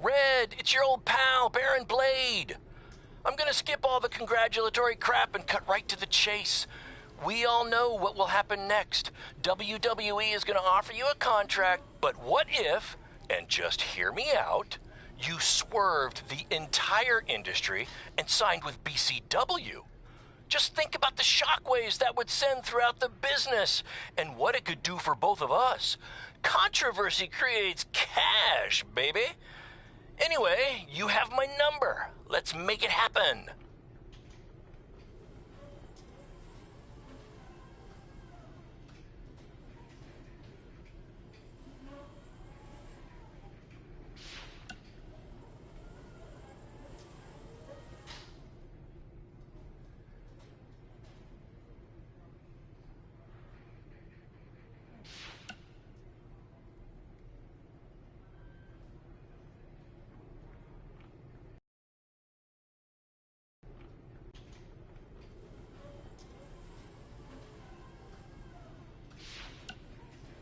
Red, it's your old pal, Baron Blade. I'm gonna skip all the congratulatory crap and cut right to the chase. We all know what will happen next. WWE is gonna offer you a contract, but what if, and just hear me out, you swerved the entire industry and signed with BCW? Just think about the shockwaves that would send throughout the business and what it could do for both of us. Controversy creates cash, baby. Anyway, you have my number. Let's make it happen.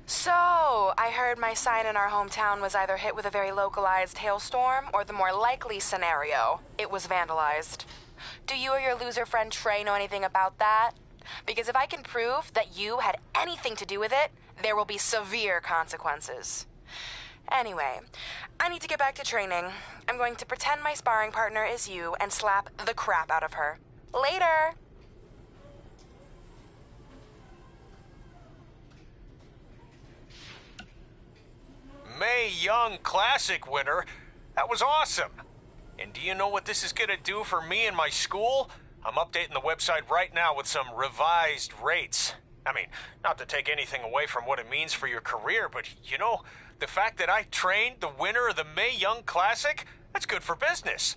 So, I heard my sign in our hometown was either hit with a very localized hailstorm, or the more likely scenario, it was vandalized. Do you or your loser friend Trey know anything about that? Because if I can prove that you had anything to do with it, there will be severe consequences. Anyway, I need to get back to training. I'm going to pretend my sparring partner is you and slap the crap out of her. Later! Mae Young Classic winner. That was awesome. And do you know what this is going to do for me and my school? I'm updating the website right now with some revised rates. I mean, not to take anything away from what it means for your career, but you know, the fact that I trained the winner of the Mae Young Classic, that's good for business.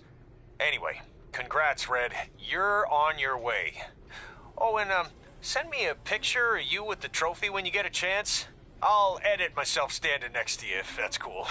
Anyway, congrats, Red. You're on your way. Oh, and send me a picture of you with the trophy when you get a chance. I'll edit myself standing next to you if that's cool.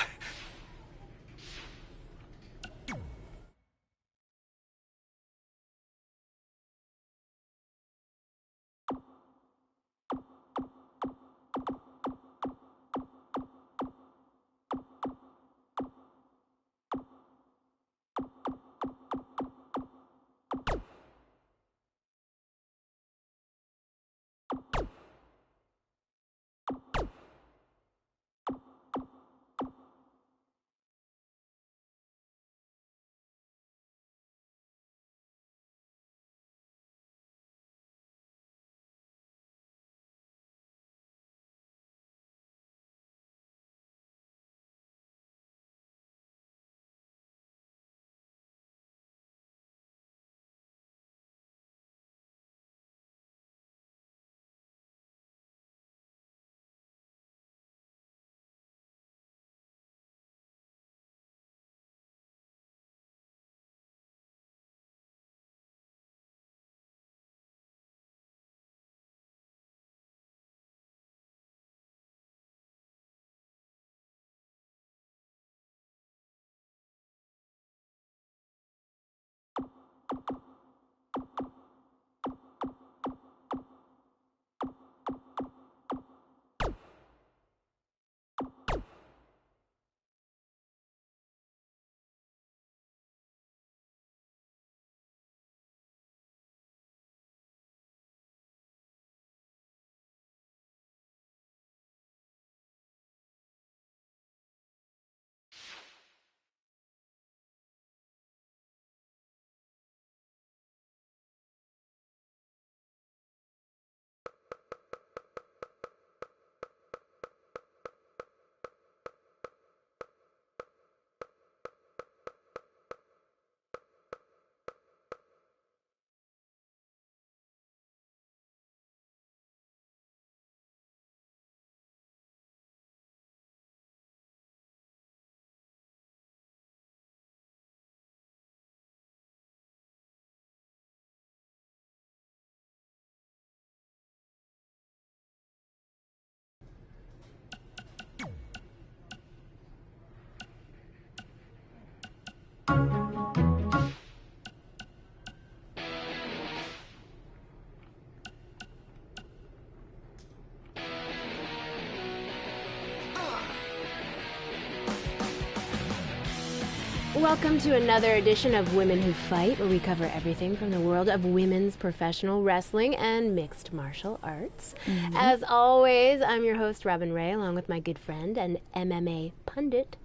Welcome to another edition of Women Who Fight, where we cover everything from the world of women's professional wrestling and mixed martial arts. As always, I'm your host, Robin Ray, along with my good friend and MMA pundit,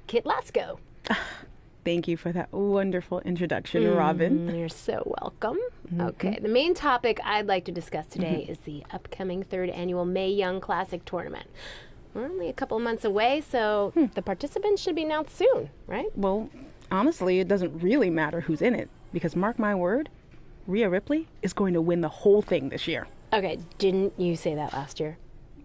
Kit Lasko. Thank you for that wonderful introduction, Robin. You're so welcome. Okay, the main topic I'd like to discuss today is the upcoming 3rd annual Mae Young Classic tournament. We're only a couple of months away, so the participants should be announced soon, right? Well, honestly, it doesn't really matter who's in it, because mark my word, Rhea Ripley is going to win the whole thing this year. Okay, didn't you say that last year?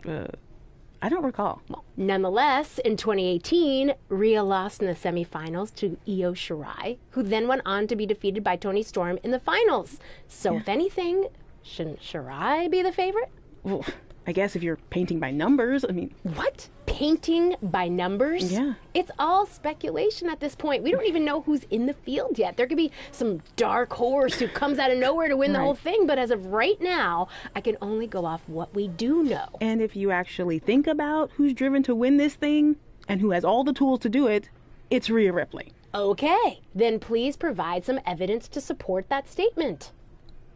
I don't recall. Well, nonetheless, in 2018, Rhea lost in the semifinals to Io Shirai, who then went on to be defeated by Toni Storm in the finals. So if anything, shouldn't Shirai be the favorite? Well, I guess if you're painting by numbers, I mean... What? Painting by numbers? Yeah. It's all speculation at this point. We don't even know who's in the field yet. There could be some dark horse who comes out of nowhere to win the whole thing, but as of right now, I can only go off what we do know. And if you actually think about who's driven to win this thing, and who has all the tools to do it, it's Rhea Ripley. Okay, then please provide some evidence to support that statement.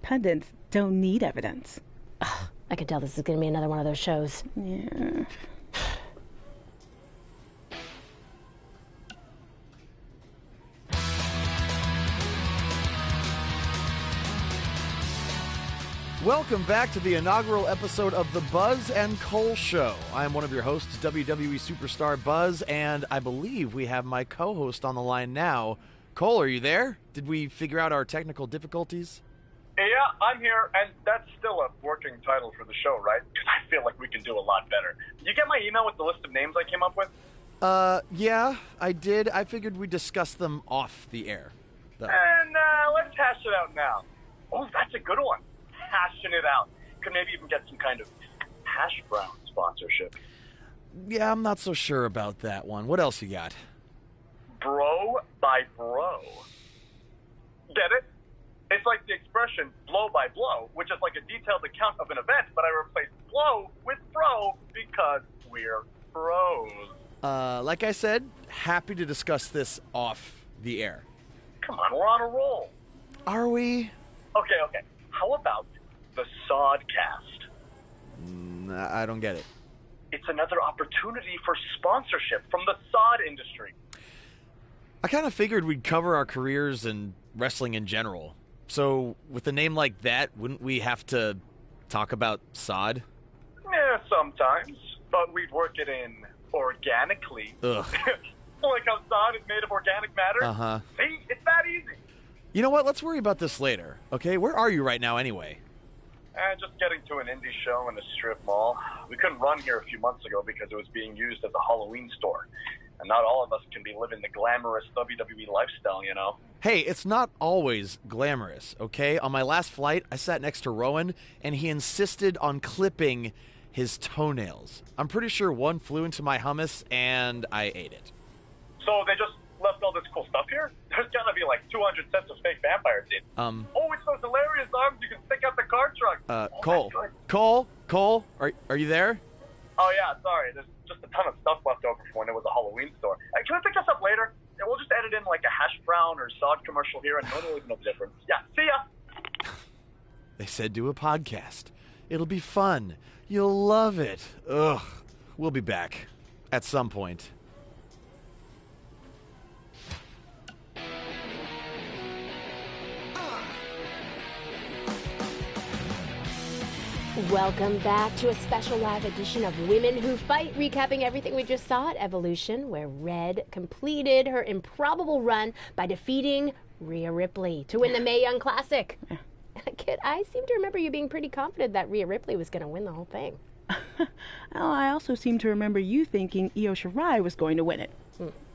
Pundits don't need evidence. Ugh, I can tell this is going to be another one of those shows. Yeah. Welcome back to the inaugural episode of The Buzz and Cole Show. I am one of your hosts, WWE superstar Buzz, and I believe we have my co-host on the line now. Cole, are you there? Did we figure out our technical difficulties? Yeah, I'm here, and that's still a working title for the show, right? Because I feel like we can do a lot better. You get my email with the list of names I came up with? Yeah, I did. I figured we'd discuss them off the air, though. And let's hash it out now. Oh, that's a good one. Hashing it out. Could maybe even get some kind of hash brown sponsorship. Yeah, I'm not so sure about that one. What else you got? Bro by bro. Get it? It's like the expression blow by blow, which is like a detailed account of an event, but I replaced blow with bro because we're bros. Like I said, happy to discuss this off the air. Come on, we're on a roll. Are we? Okay. How about the Sodcast? I don't get it. It's another opportunity for sponsorship from the sod industry. I kind of figured we'd cover our careers and wrestling in general. So, with a name like that, wouldn't we have to talk about sod? Yeah, sometimes. But we'd work it in organically. Ugh. Like how sod is made of organic matter? Uh-huh. See? It's that easy. You know what? Let's worry about this later, okay? Where are you right now anyway? Just getting to an indie show in a strip mall. We couldn't run here a few months ago because it was being used as a Halloween store. And not all of us can be living the glamorous WWE lifestyle, you know? Hey, it's not always glamorous, okay? On my last flight, I sat next to Rowan, and he insisted on clipping his toenails. I'm pretty sure one flew into my hummus, and I ate it. So they just left all this cool stuff here? There's gotta be like 200 sets of fake vampire teeth. Oh, it's those hilarious arms you can stick out the car trunk. Cole, are you there? Oh yeah, sorry. There's just a ton of stuff left over from when it was a Halloween store. Can we pick this up later? Yeah, we'll just edit in like a hash brown or sod commercial here, and no one will even know the difference. Yeah, see ya. They said do a podcast. It'll be fun. You'll love it. Ugh. We'll be back at some point. Welcome back to a special live edition of Women Who Fight, recapping everything we just saw at Evolution, where Red completed her improbable run by defeating Rhea Ripley to win the Mae Young Classic. Kit, I seem to remember you being pretty confident that Rhea Ripley was going to win the whole thing. Well, I also seem to remember you thinking Io Shirai was going to win it.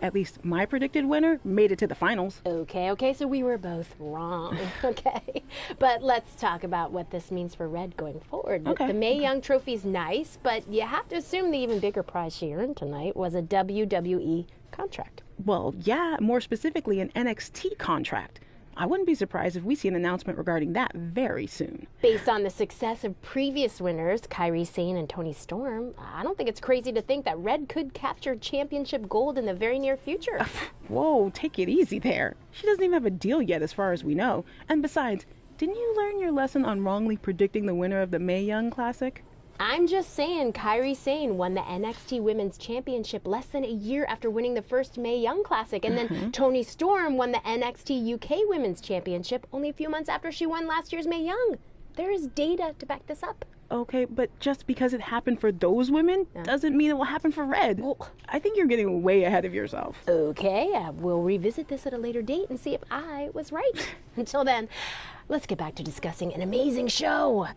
At least my predicted winner made it to the finals. Okay, so we were both wrong. Okay, but let's talk about what this means for Red going forward. Okay. The Mae Young Trophy's nice, but you have to assume the even bigger prize she earned tonight was a WWE contract. Well, yeah, more specifically an NXT contract. I wouldn't be surprised if we see an announcement regarding that very soon. Based on the success of previous winners, Kairi Sane and Toni Storm, I don't think it's crazy to think that Red could capture championship gold in the very near future. Whoa, take it easy there. She doesn't even have a deal yet as far as we know. And besides, didn't you learn your lesson on wrongly predicting the winner of the Mae Young Classic? I'm just saying, Kairi Sane won the NXT Women's Championship less than a year after winning the first Mae Young Classic, and then Toni Storm won the NXT UK Women's Championship only a few months after she won last year's Mae Young. There is data to back this up. Okay, but just because it happened for those women doesn't mean it will happen for Red. Well, I think you're getting way ahead of yourself. Okay, we'll revisit this at a later date and see if I was right. Until then, let's get back to discussing an amazing show.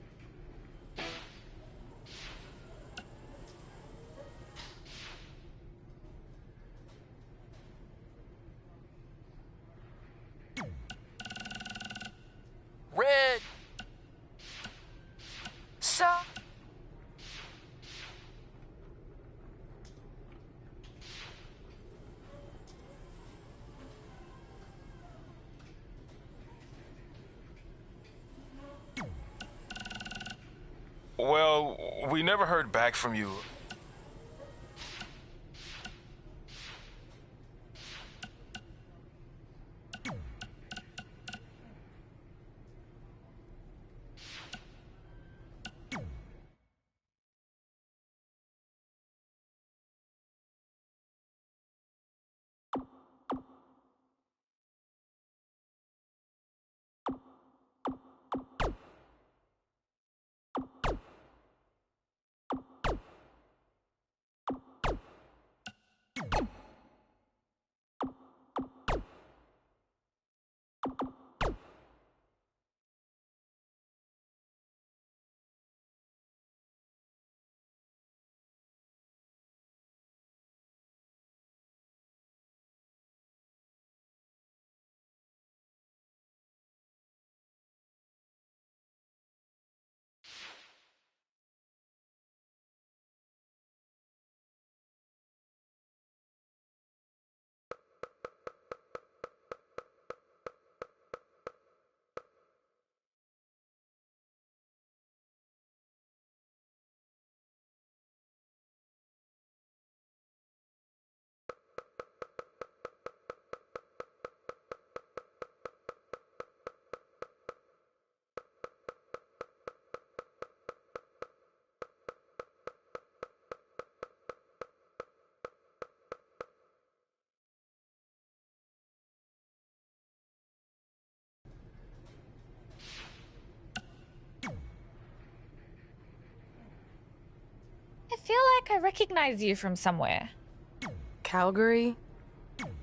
Red. So. Well, we never heard back from you. I feel like I recognize you from somewhere. Calgary?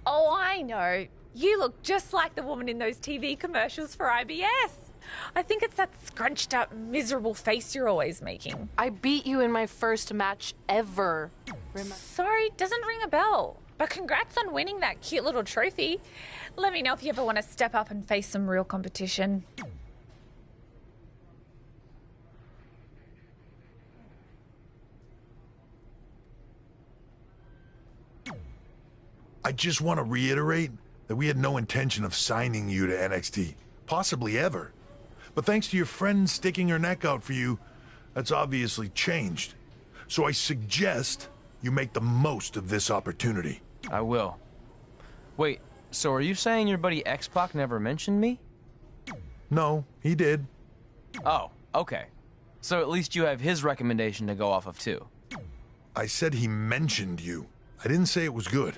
Oh, I know. You look just like the woman in those TV commercials for IBS. I think it's that scrunched up, miserable face you're always making. I beat you in my first match ever. Sorry, doesn't ring a bell. But congrats on winning that cute little trophy. Let me know if you ever want to step up and face some real competition. I just want to reiterate that we had no intention of signing you to NXT, possibly ever. But thanks to your friend sticking her neck out for you, that's obviously changed. So I suggest you make the most of this opportunity. I will. Wait, so are you saying your buddy X-Pac never mentioned me? No, he did. Oh, okay. So at least you have his recommendation to go off of too. I said he mentioned you. I didn't say it was good.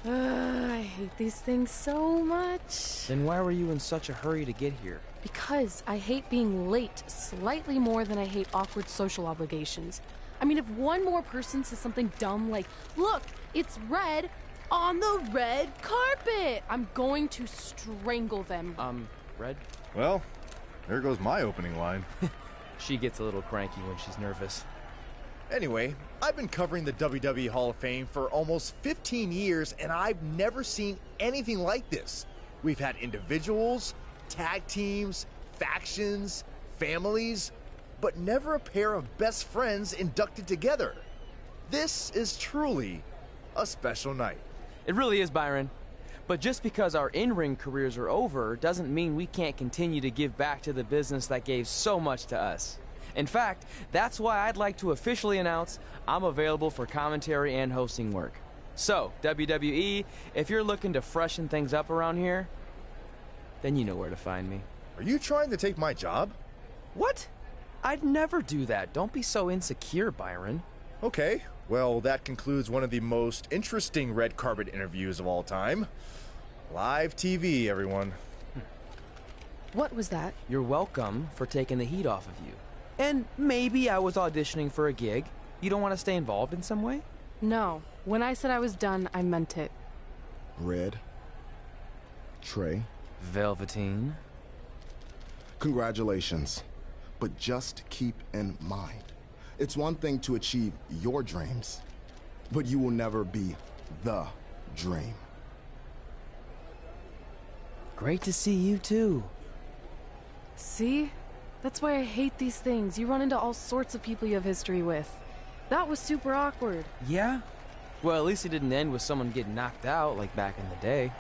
I hate these things so much. Then why were you in such a hurry to get here? Because I hate being late slightly more than I hate awkward social obligations. I mean, if one more person says something dumb like, look, it's red on the red carpet, I'm going to strangle them. Red? Well, there goes my opening line. She gets a little cranky when she's nervous. Anyway, I've been covering the WWE Hall of Fame for almost 15 years, and I've never seen anything like this. We've had individuals, tag teams, factions, families, but never a pair of best friends inducted together. This is truly a special night. It really is, Byron. But just because our in-ring careers are over doesn't mean we can't continue to give back to the business that gave so much to us. In fact, that's why I'd like to officially announce I'm available for commentary and hosting work. So, WWE, if you're looking to freshen things up around here, then you know where to find me. Are you trying to take my job? What? I'd never do that. Don't be so insecure, Byron. Okay, well, that concludes one of the most interesting red carpet interviews of all time. Live TV, everyone. What was that? You're welcome for taking the heat off of you. And maybe I was auditioning for a gig. You don't want to stay involved in some way? No. When I said I was done, I meant it. Red. Trey. Velveteen. Congratulations. But just keep in mind, it's one thing to achieve your dreams, but you will never be the dream. Great to see you too. See? That's why I hate these things. You run into all sorts of people you have history with. That was super awkward. Yeah? Well, at least it didn't end with someone getting knocked out like back in the day.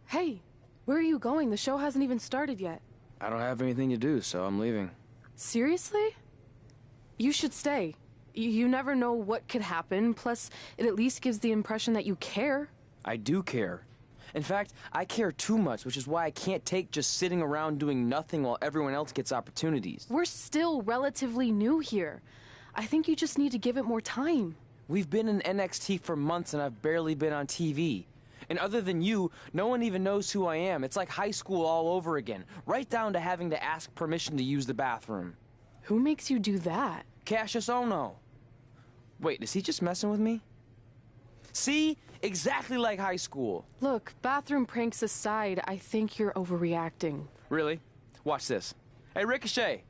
Hey, where are you going? The show hasn't even started yet. I don't have anything to do, so I'm leaving. Seriously? You should stay. You never know what could happen, plus it at least gives the impression that you care. I do care. In fact, I care too much, which is why I can't take just sitting around doing nothing while everyone else gets opportunities. We're still relatively new here. I think you just need to give it more time. We've been in NXT for months and I've barely been on TV. And other than you, no one even knows who I am. It's like high school all over again, right down to having to ask permission to use the bathroom. Who makes you do that? Cassius Ohno. Wait, is he just messing with me? See? Exactly like high school. Look, bathroom pranks aside, I think you're overreacting. Really? Watch this. Hey, Ricochet.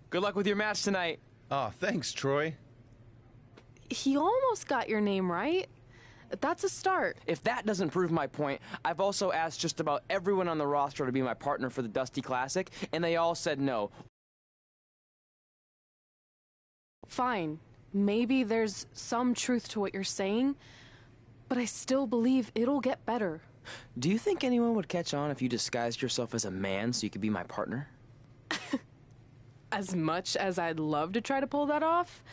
Good luck with your match tonight. Aw, thanks, Troy. He almost got your name right. That's a start. If that doesn't prove my point, I've also asked just about everyone on the roster to be my partner for the Dusty Classic, and they all said no. Fine. Maybe there's some truth to what you're saying, but I still believe it'll get better. Do you think anyone would catch on if you disguised yourself as a man so you could be my partner? As much as I'd love to try to pull that off,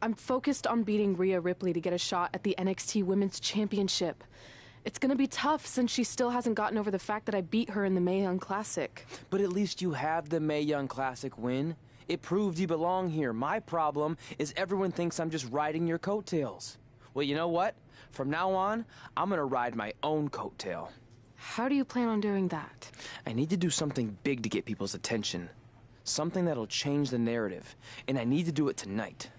I'm focused on beating Rhea Ripley to get a shot at the NXT Women's Championship. It's gonna be tough since she still hasn't gotten over the fact that I beat her in the Mae Young Classic. But at least you have the Mae Young Classic win. It proved you belong here. My problem is everyone thinks I'm just riding your coattails. Well, you know what? From now on, I'm gonna ride my own coattail. How do you plan on doing that? I need to do something big to get people's attention. Something that'll change the narrative. And I need to do it tonight.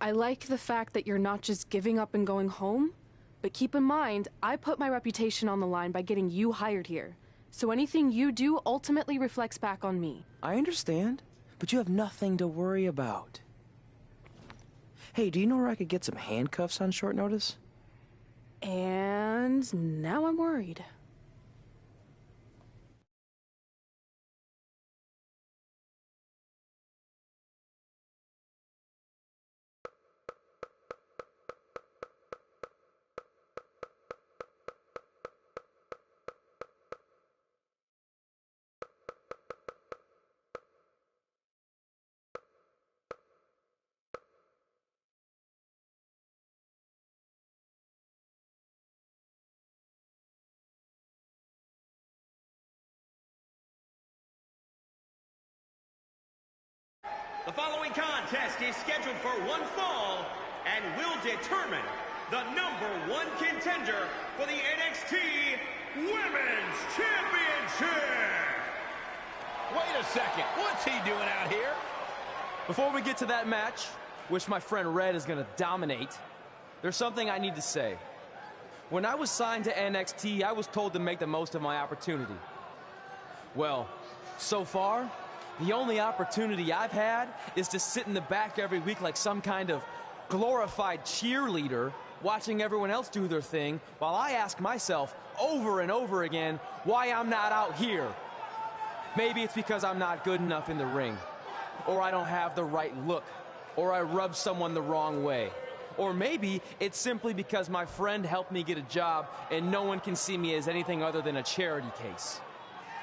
I like the fact that you're not just giving up and going home, but keep in mind, I put my reputation on the line by getting you hired here. So anything you do ultimately reflects back on me. I understand, but you have nothing to worry about. Hey, do you know where I could get some handcuffs on short notice? And now I'm worried. The following contest is scheduled for one fall and will determine the #1 contender for the NXT Women's Championship. Wait a second. What's he doing out here? Before we get to that match, which my friend Red is going to dominate, there's something I need to say. When I was signed to NXT, I was told to make the most of my opportunity. Well, so far, the only opportunity I've had is to sit in the back every week like some kind of glorified cheerleader, watching everyone else do their thing, while I ask myself over and over again why I'm not out here. Maybe it's because I'm not good enough in the ring, or I don't have the right look, or I rub someone the wrong way. Or maybe it's simply because my friend helped me get a job and no one can see me as anything other than a charity case.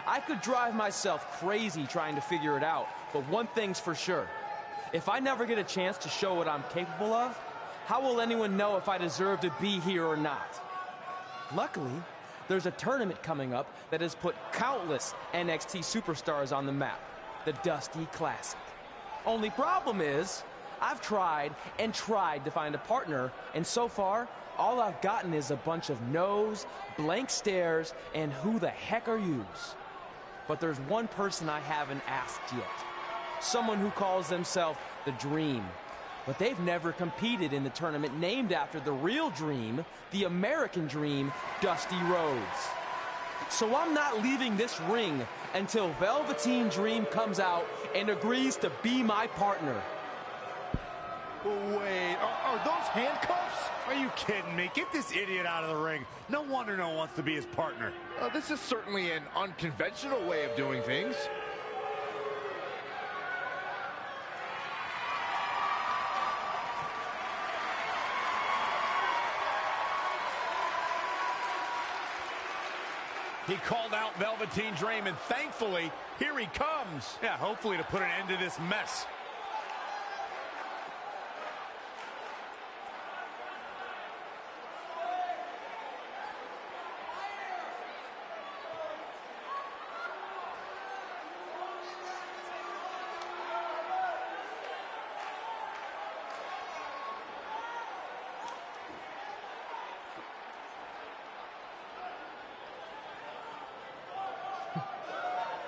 I could drive myself crazy trying to figure it out, but one thing's for sure. If I never get a chance to show what I'm capable of, how will anyone know if I deserve to be here or not? Luckily, there's a tournament coming up that has put countless NXT superstars on the map, the Dusty Classic. Only problem is, I've tried and tried to find a partner, and so far, all I've gotten is a bunch of no's, blank stares, and who the heck are yous? But there's one person I haven't asked yet. Someone who calls themselves the Dream. But they've never competed in the tournament named after the real Dream, the American Dream, Dusty Rhodes. So I'm not leaving this ring until Velveteen Dream comes out and agrees to be my partner. Wait, are those handcuffs? Are you kidding me? Get this idiot out of the ring. No wonder no one wants to be his partner. This is certainly an unconventional way of doing things. He called out Velveteen Dream, and thankfully, here he comes. Yeah, hopefully to put an end to this mess.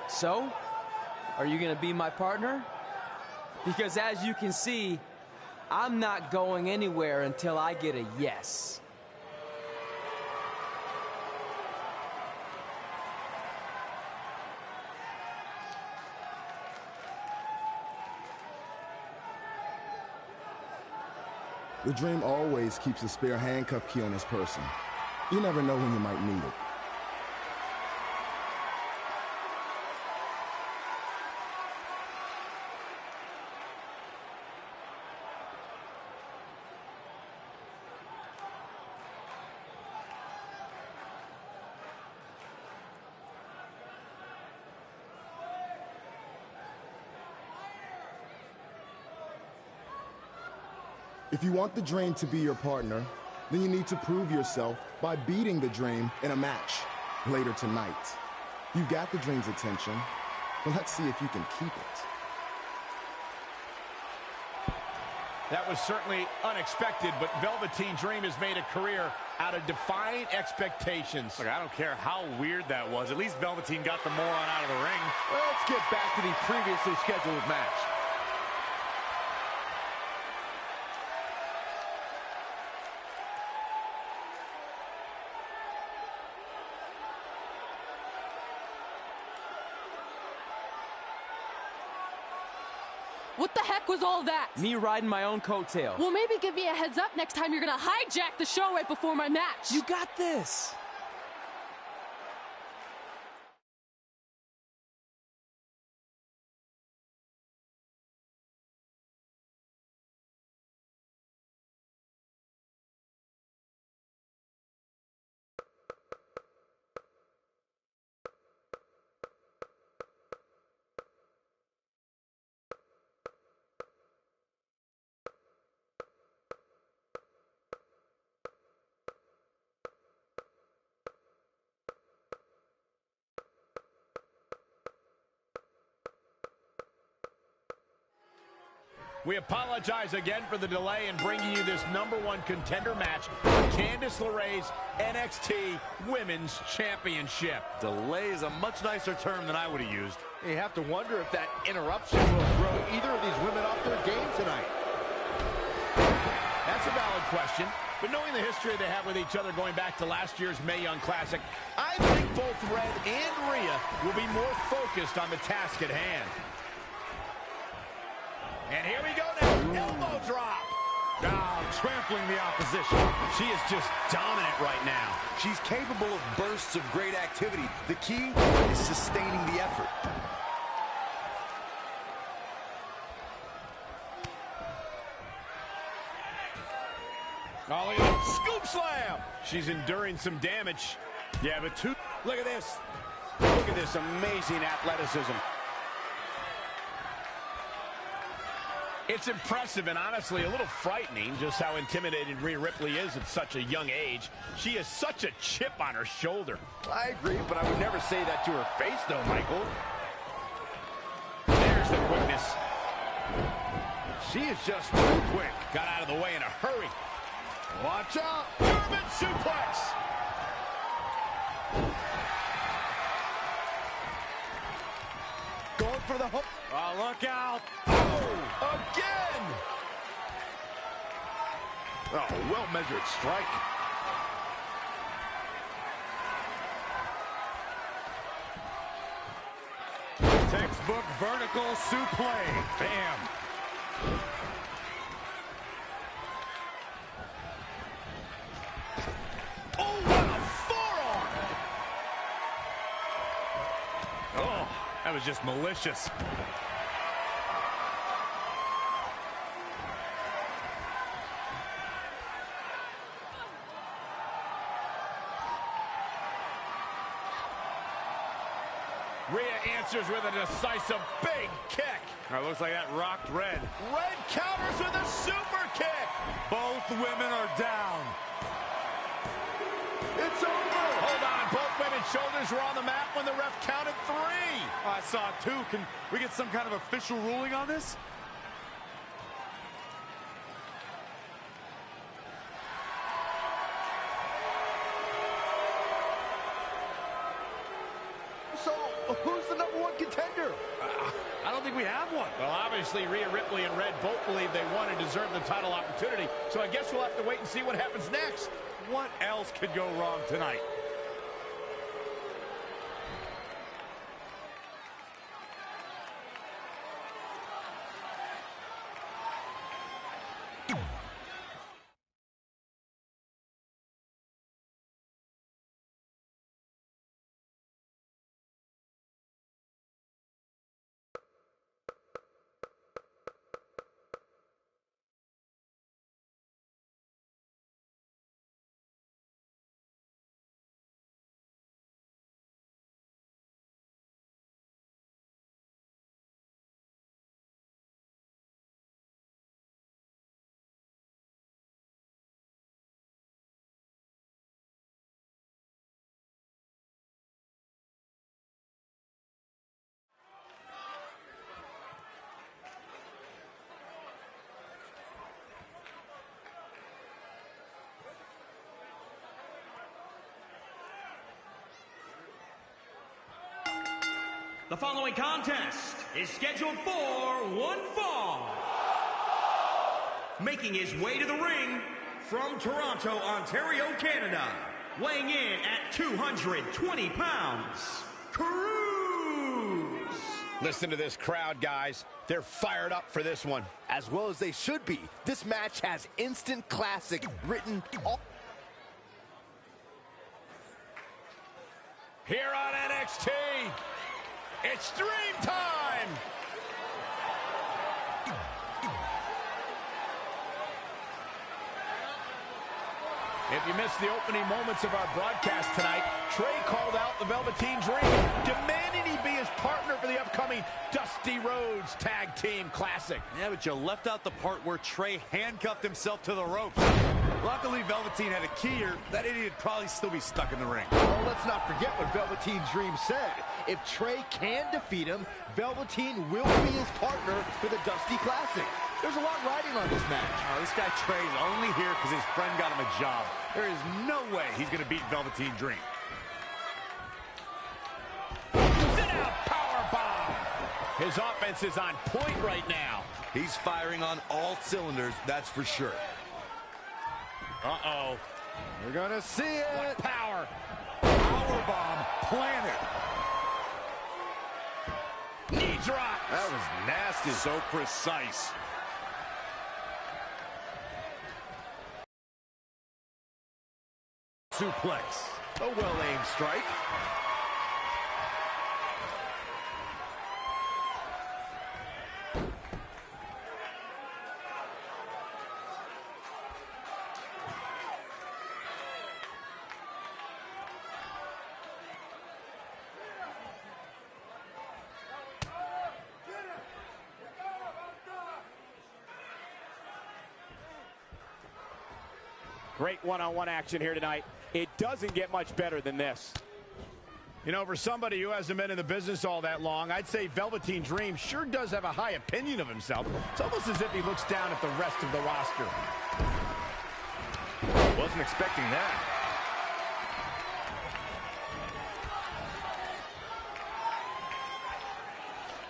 So, are you going to be my partner? Because as you can see, I'm not going anywhere until I get a yes. The Dream always keeps a spare handcuff key on his person. You never know when you might need it. If you want the Dream to be your partner, then you need to prove yourself by beating the Dream in a match later tonight. You got the Dream's attention, but let's see if you can keep it. That was certainly unexpected, but Velveteen Dream has made a career out of defying expectations. Look, I don't care how weird that was. At least Velveteen got the moron out of the ring. Let's get back to the previously scheduled match. What the heck was all that? Me riding my own coattail. Well, maybe give me a heads up next time you're gonna hijack the show right before my match. You got this. We apologize again for the delay in bringing you this #1 contender match for Candice LeRae's NXT Women's Championship. Delay is a much nicer term than I would have used. You have to wonder if that interruption will throw either of these women off their game tonight. That's a valid question, but knowing the history they have with each other going back to last year's Mae Young Classic, I think both Red and Rhea will be more focused on the task at hand. And here we go now, elbow drop. Now trampling the opposition. She is just dominant right now. She's capable of bursts of great activity. The key is sustaining the effort. Oh, look at that scoop slam. She's enduring some damage. Yeah, but look at this. Look at this amazing athleticism. It's impressive and honestly a little frightening just how intimidated Rhea Ripley is at such a young age. She has such a chip on her shoulder. I agree, but I would never say that to her face, though, Michael. There's the quickness. She is just too quick. Got out of the way in a hurry. Watch out. German suplex. Going for the hook. Oh, look out. Oh, again. Oh, well-measured strike. Textbook vertical suplex. Bam. Oh, what a forearm! Oh, that was just malicious. Rhea answers with a decisive big kick. Looks like that rocked Red. Red counters with a super kick. Both women are down. It's over. Hold on. Both women's shoulders were on the mat when the ref counted 3. I saw it too. Can we get some kind of official ruling on this? So, who's the #1 contender? I don't think we have one. Well, obviously, Rhea Ripley and Red both believe they won and deserve the title opportunity, so I guess we'll have to wait and see what happens next. What else could go wrong tonight? The following contest is scheduled for one fall. Making his way to the ring from Toronto, Ontario, Canada, weighing in at 220 pounds, Cruz. Listen to this crowd, guys. They're fired up for this one. As well as they should be. This match has instant classic written all. Here on NXT, it's Dream Time! If you missed the opening moments of our broadcast tonight, Trey called out the Velveteen Dream, demanding he be his partner for the upcoming Dusty Rhodes Tag Team Classic. Yeah, but you left out the part where Trey handcuffed himself to the ropes. Luckily, Velveteen had a key, or that idiot would probably still be stuck in the ring. Well, let's not forget what Velveteen Dream said. If Trey can defeat him, Velveteen will be his partner for the Dusty Classic. There's a lot riding on this match. Oh, this guy Trey's only here because his friend got him a job. There is no way he's going to beat Velveteen Dream. Sit-out powerbomb. His offense is on point right now. He's firing on all cylinders, that's for sure. Uh-oh. We're gonna see it. What power. Powerbomb planted. Knee drop. That was nasty. So precise. Suplex. A well-aimed strike. Great one-on-one action here tonight. It doesn't get much better than this. You know, for somebody who hasn't been in the business all that long, I'd say Velveteen Dream sure does have a high opinion of himself. It's almost as if he looks down at the rest of the roster. Wasn't expecting that.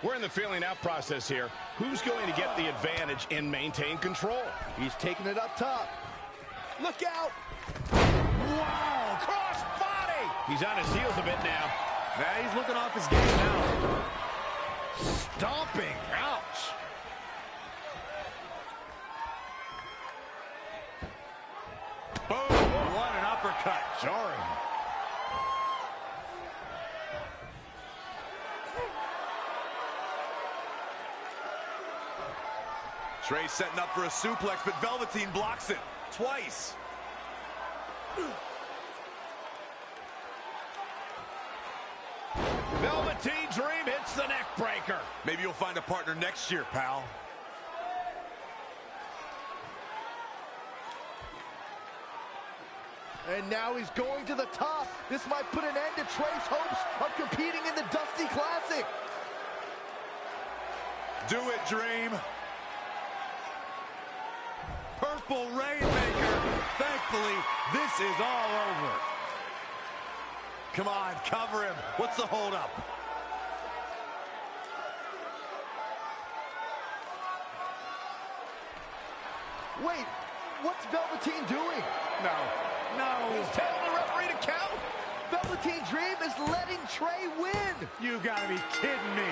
We're in the feeling out process here. Who's going to get the advantage and maintain control? He's taking it up top. Look out! Wow! Cross body! He's on his heels a bit now. Now he's looking off his game now. Stomping. Ouch. Boom! What an uppercut. Jarring. Trey setting up for a suplex, but Velveteen blocks it twice. Velveteen Dream hits the neck breaker. Maybe you'll find a partner next year, pal. And now he's going to the top. This might put an end to Trey's hopes of competing in the Dusty Classic. Do it, Dream. Purple Rainmaker. Thankfully, this is all over. Come on, cover him. What's the holdup? Wait, what's Velveteen doing? No. He's telling the referee to count. Velveteen Dream is letting Trey win. You gotta be kidding me.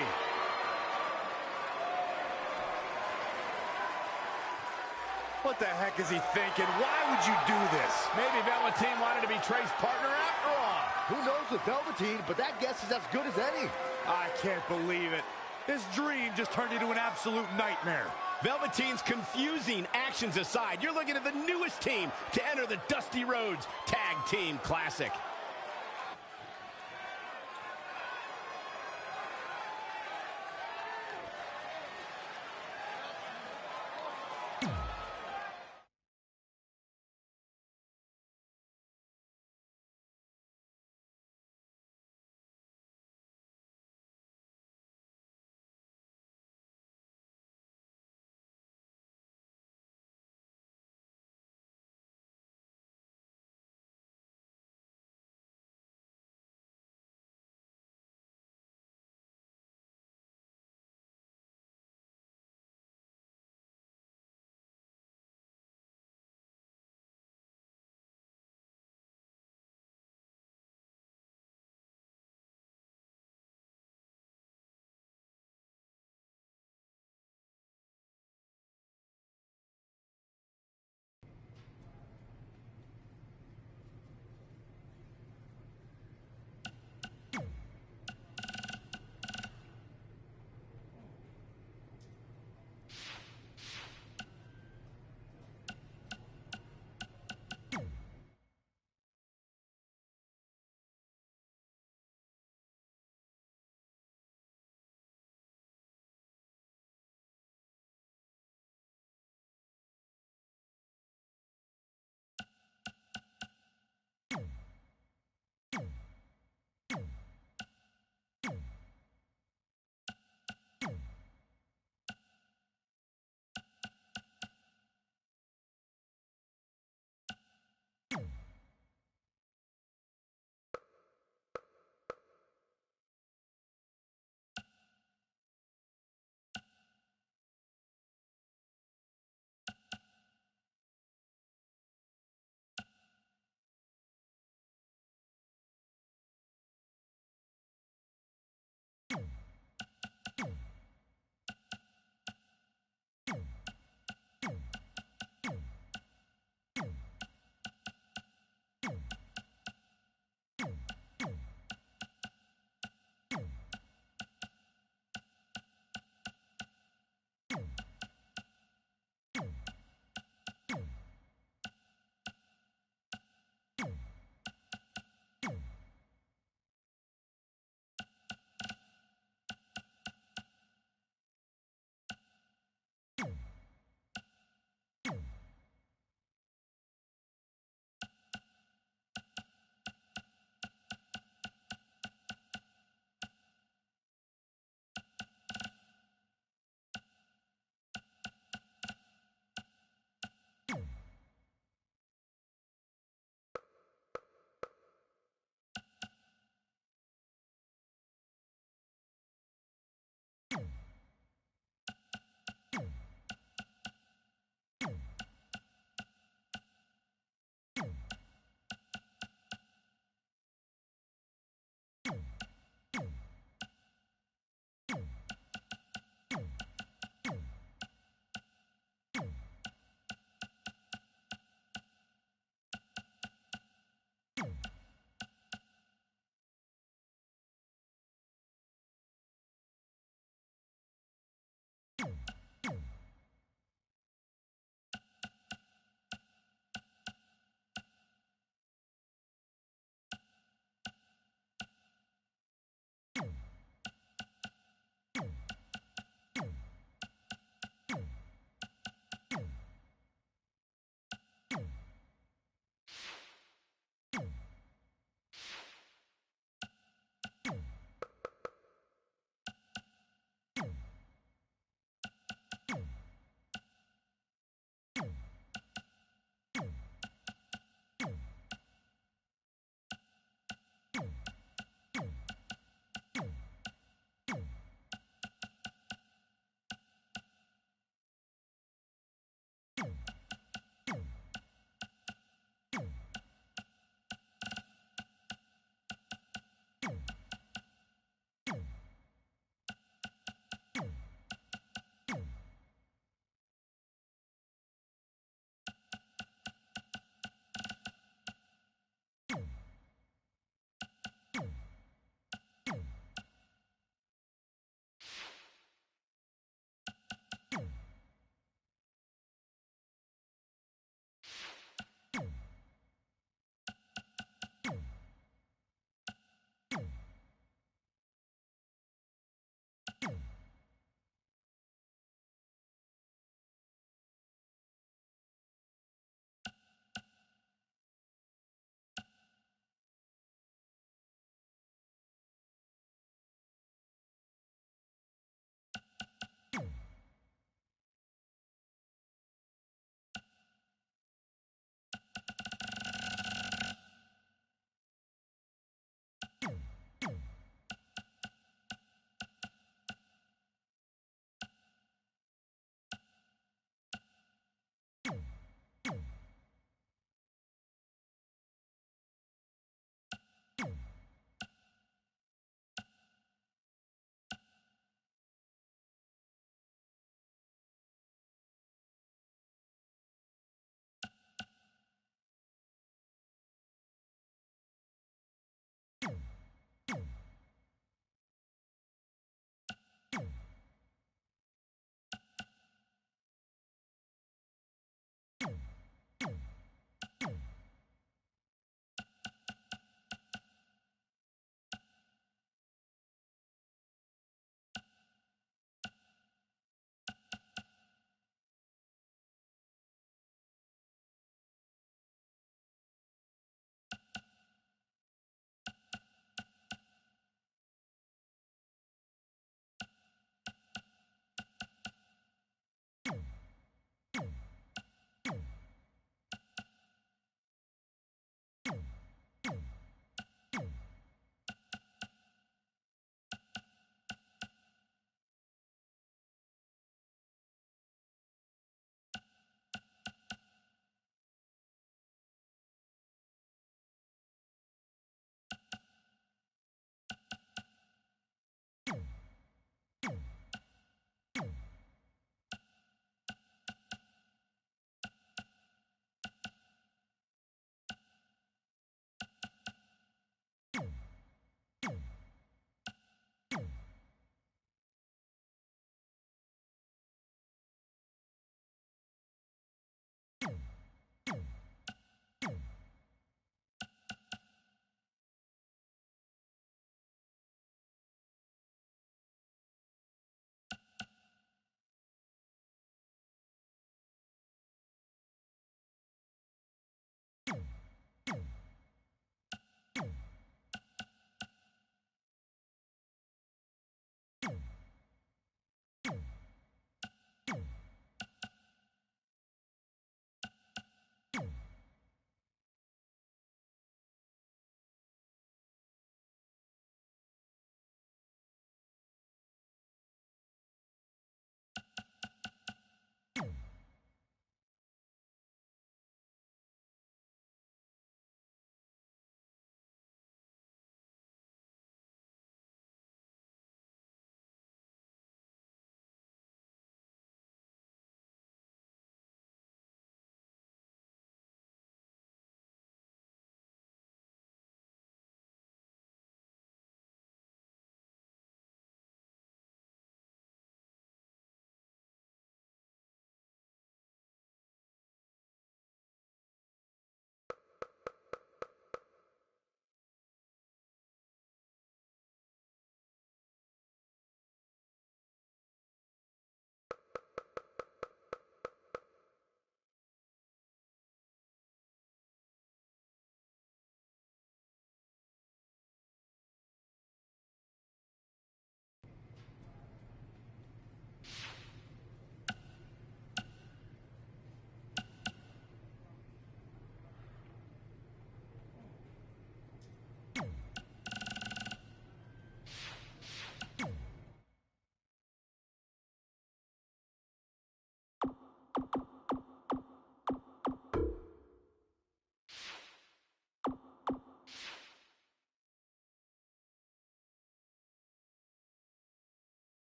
What the heck is he thinking? Why would you do this? Maybe Velveteen wanted to be Trey's partner after all. Who knows with Velveteen, but that guess is as good as any. I can't believe it. This dream just turned into an absolute nightmare. Velveteen's confusing actions aside, you're looking at the newest team to enter the Dusty Rhodes Tag Team Classic.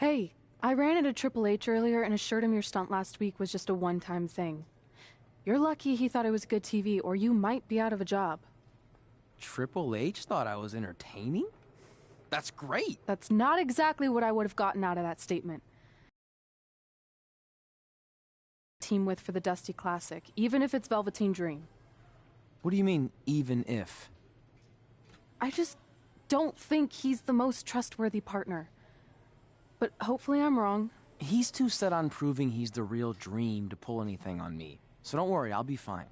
Hey, I ran into Triple H earlier and assured him your stunt last week was just a one-time thing. You're lucky he thought it was good TV, or you might be out of a job. Triple H thought I was entertaining? That's great. That's not exactly what I would have gotten out of that statement. Team with for the Dusty Classic, even if it's Velveteen Dream. What do you mean, even if? I just don't think he's the most trustworthy partner. But hopefully I'm wrong. He's too set on proving he's the real Dream to pull anything on me. So don't worry, I'll be fine.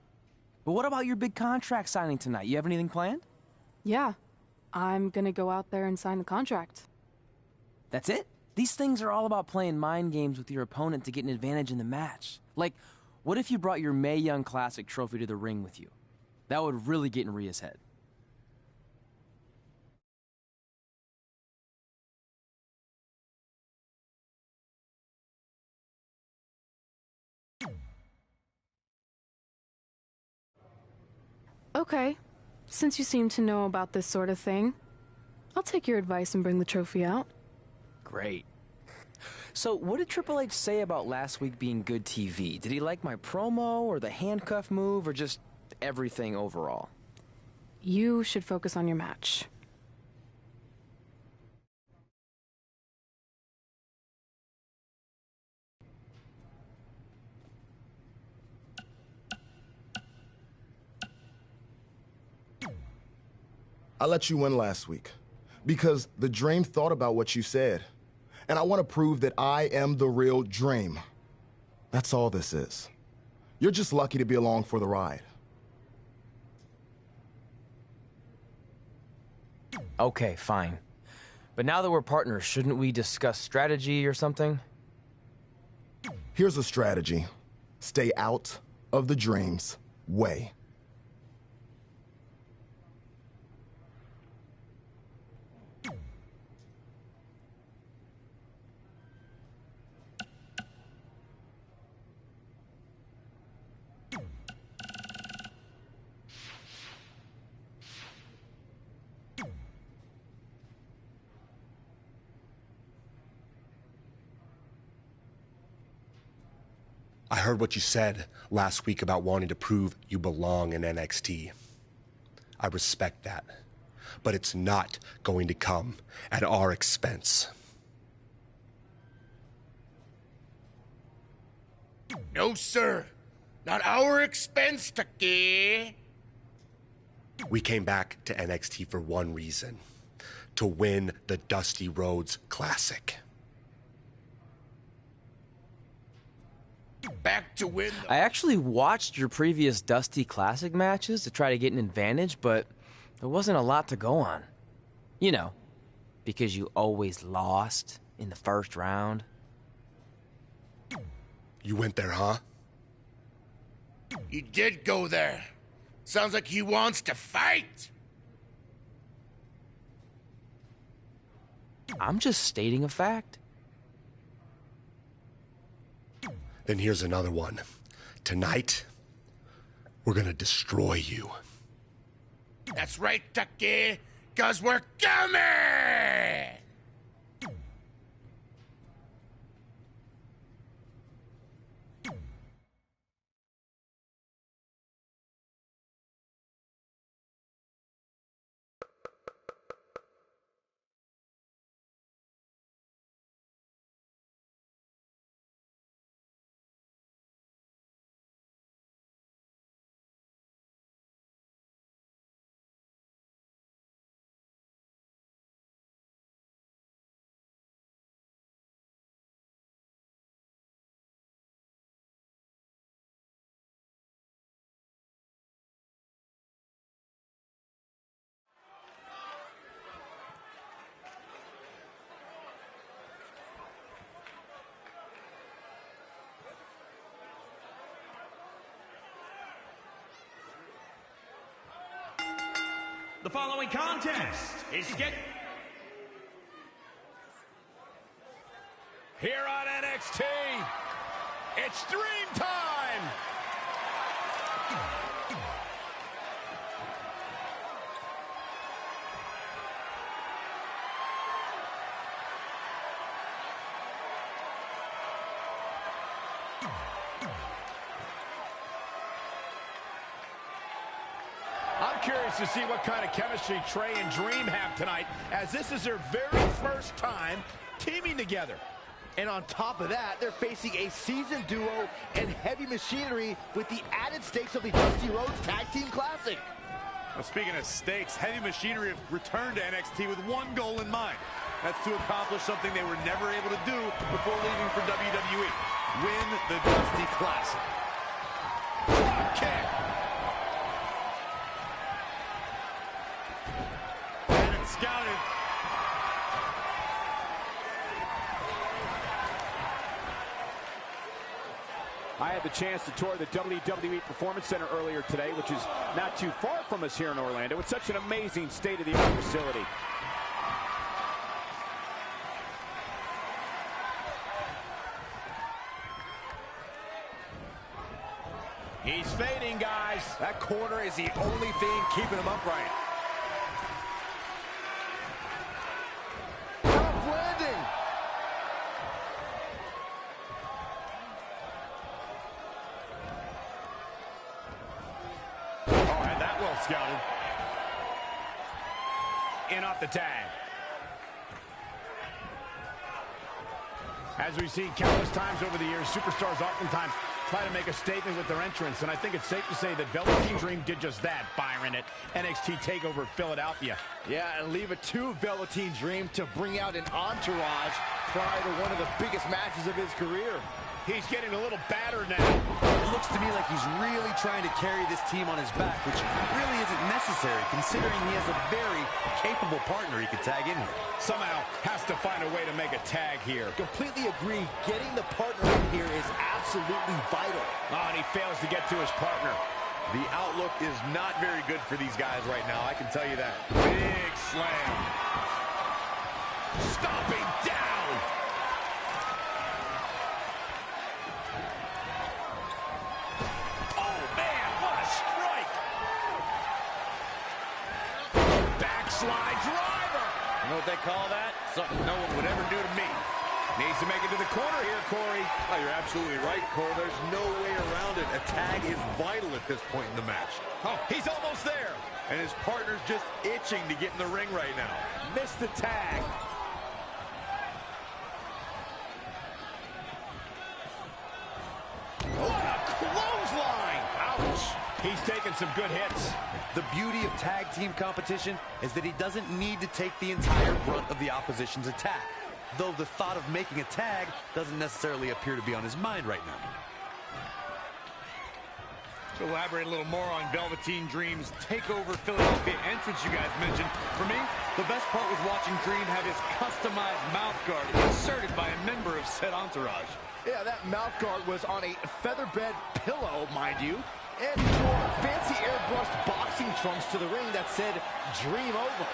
But what about your big contract signing tonight? You have anything planned? Yeah, I'm gonna go out there and sign the contract. That's it? These things are all about playing mind games with your opponent to get an advantage in the match. Like, what if you brought your Mae Young Classic trophy to the ring with you? That would really get in Rhea's head. Okay, since you seem to know about this sort of thing, I'll take your advice and bring the trophy out. Great. So, what did Triple H say about last week being good TV? Did he like my promo, or the handcuff move, or just everything overall? You should focus on your match. I let you win last week because the Dream thought about what you said. And I want to prove that I am the real Dream. That's all this is. You're just lucky to be along for the ride. Okay, fine. But now that we're partners, shouldn't we discuss strategy or something? Here's a strategy. Stay out of the Dream's way. I heard what you said last week about wanting to prove you belong in NXT. I respect that, but it's not going to come at our expense. No, sir. Not our expense, Taki. We came back to NXT for one reason: to win the Dusty Rhodes Classic. Back to win. I actually watched your previous Dusty Classic matches to try to get an advantage, but there wasn't a lot to go on. You know, because you always lost in the first round. You went there, huh? He did go there. Sounds like he wants to fight. I'm just stating a fact. Then here's another one. Tonight, we're gonna destroy you. That's right, Taki, 'cause we're coming! The following contest is Here on NXT, it's Dream Time! I'm curious to see what kind of chemistry Trey and Dream have tonight, as this is their very first time teaming together. And on top of that, they're facing a seasoned duo and heavy machinery with the added stakes of the Dusty Rhodes Tag Team Classic. Well, speaking of stakes, Heavy Machinery have returned to NXT with one goal in mind. That's to accomplish something they were never able to do before leaving for WWE. Win the Dusty Classic. Drop kick. And it's scouted. I had the chance to tour the WWE Performance Center earlier today, which is not too far from us here in Orlando. It's such an amazing state-of-the-art facility. He's fading, guys. That corner is the only thing keeping him upright. Tough landing. Oh, had that well scouted. In off the tag. As we've seen countless times over the years, superstars oftentimes try to make a statement with their entrance, and I think it's safe to say that Velveteen Dream did just that, Byron, at NXT TakeOver Philadelphia. Yeah, and leave it to Velveteen Dream to bring out an entourage prior to one of the biggest matches of his career. He's getting a little battered now. It looks to me like he's really trying to carry this team on his back, which really isn't necessary, considering he has a very capable partner he could tag in here. Somehow has to find a way to make a tag here. Completely agree. Getting the partner in here is absolutely vital. Oh, and he fails to get to his partner. The outlook is not very good for these guys right now, I can tell you that. Big slam. Stomping down. Oh, man, what a strike. Backslide driver. You know what they call that? Something no one would ever do to me. Needs to make it to the corner here, Corey. Oh, you're absolutely right, Cole. There's no way around it. A tag is vital at this point in the match. Oh, he's almost there. And his partner's just itching to get in the ring right now. Missed the tag. What a clothesline! Ouch! He's taking some good hits. The beauty of tag team competition is that he doesn't need to take the entire brunt of the opposition's attack, though the thought of making a tag doesn't necessarily appear to be on his mind right now. To elaborate a little more on Velveteen Dream's TakeOver Philadelphia entrance you guys mentioned, for me, the best part was watching Dream have his customized mouth guard inserted by a member of said entourage. Yeah, that mouth guard was on a featherbed pillow, mind you, and he wore fancy airbrushed boxing trunks to the ring that said Dream Over.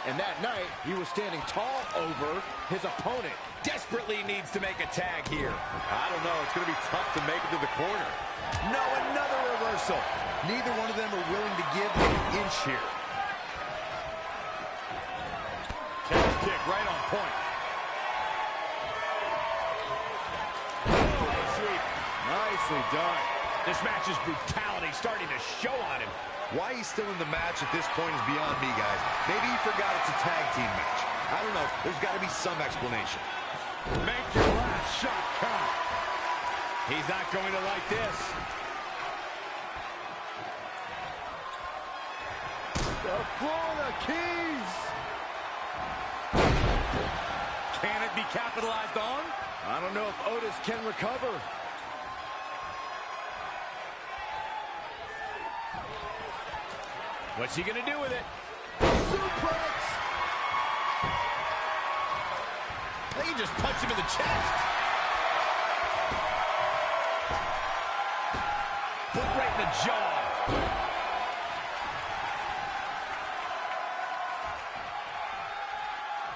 And that night, he was standing tall over his opponent. Desperately needs to make a tag here. I don't know. It's going to be tough to make it to the corner. No, another reversal. Neither one of them are willing to give an inch here. Catch kick right on point. Oh, sweep. Nicely done. This match's brutality starting to show on him. Why he's still in the match at this point is beyond me, guys. Maybe he forgot it's a tag team match. I don't know. There's got to be some explanation. Make your last shot count. He's not going to like this. The Florida Keys. Can it be capitalized on? I don't know if Otis can recover. What's he going to do with it? Suplex. They can just punch him in the chest. Put right in the jaw.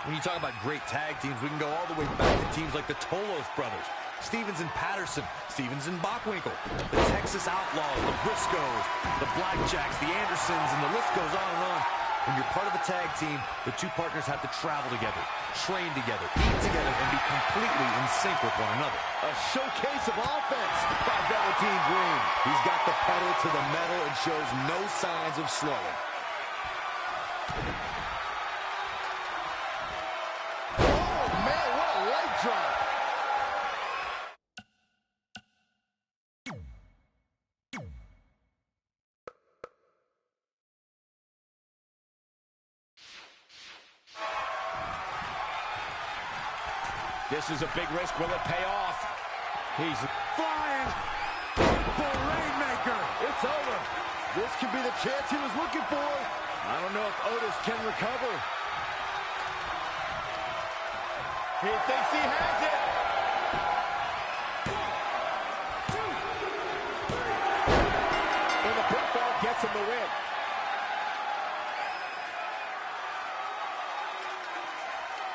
When you talk about great tag teams, we can go all the way back to teams like the Tolos brothers, Stevens and Patterson, Stevens and Bockwinkel, the Texas Outlaws, the Briscoes, the Blackjacks, the Andersons, and the list goes on and on. When you're part of a tag team, the two partners have to travel together, train together, eat together, and be completely in sync with one another. A showcase of offense by Velveteen Dream. He's got the pedal to the metal and shows no signs of slowing. Oh, man, what a leg drop. This is a big risk. Will it pay off? He's Flying. The Rainmaker. It's over. This could be the chance he was looking for. I don't know if Otis can recover. He thinks he has it. 1, 2, 3. And the pinfall gets him the win.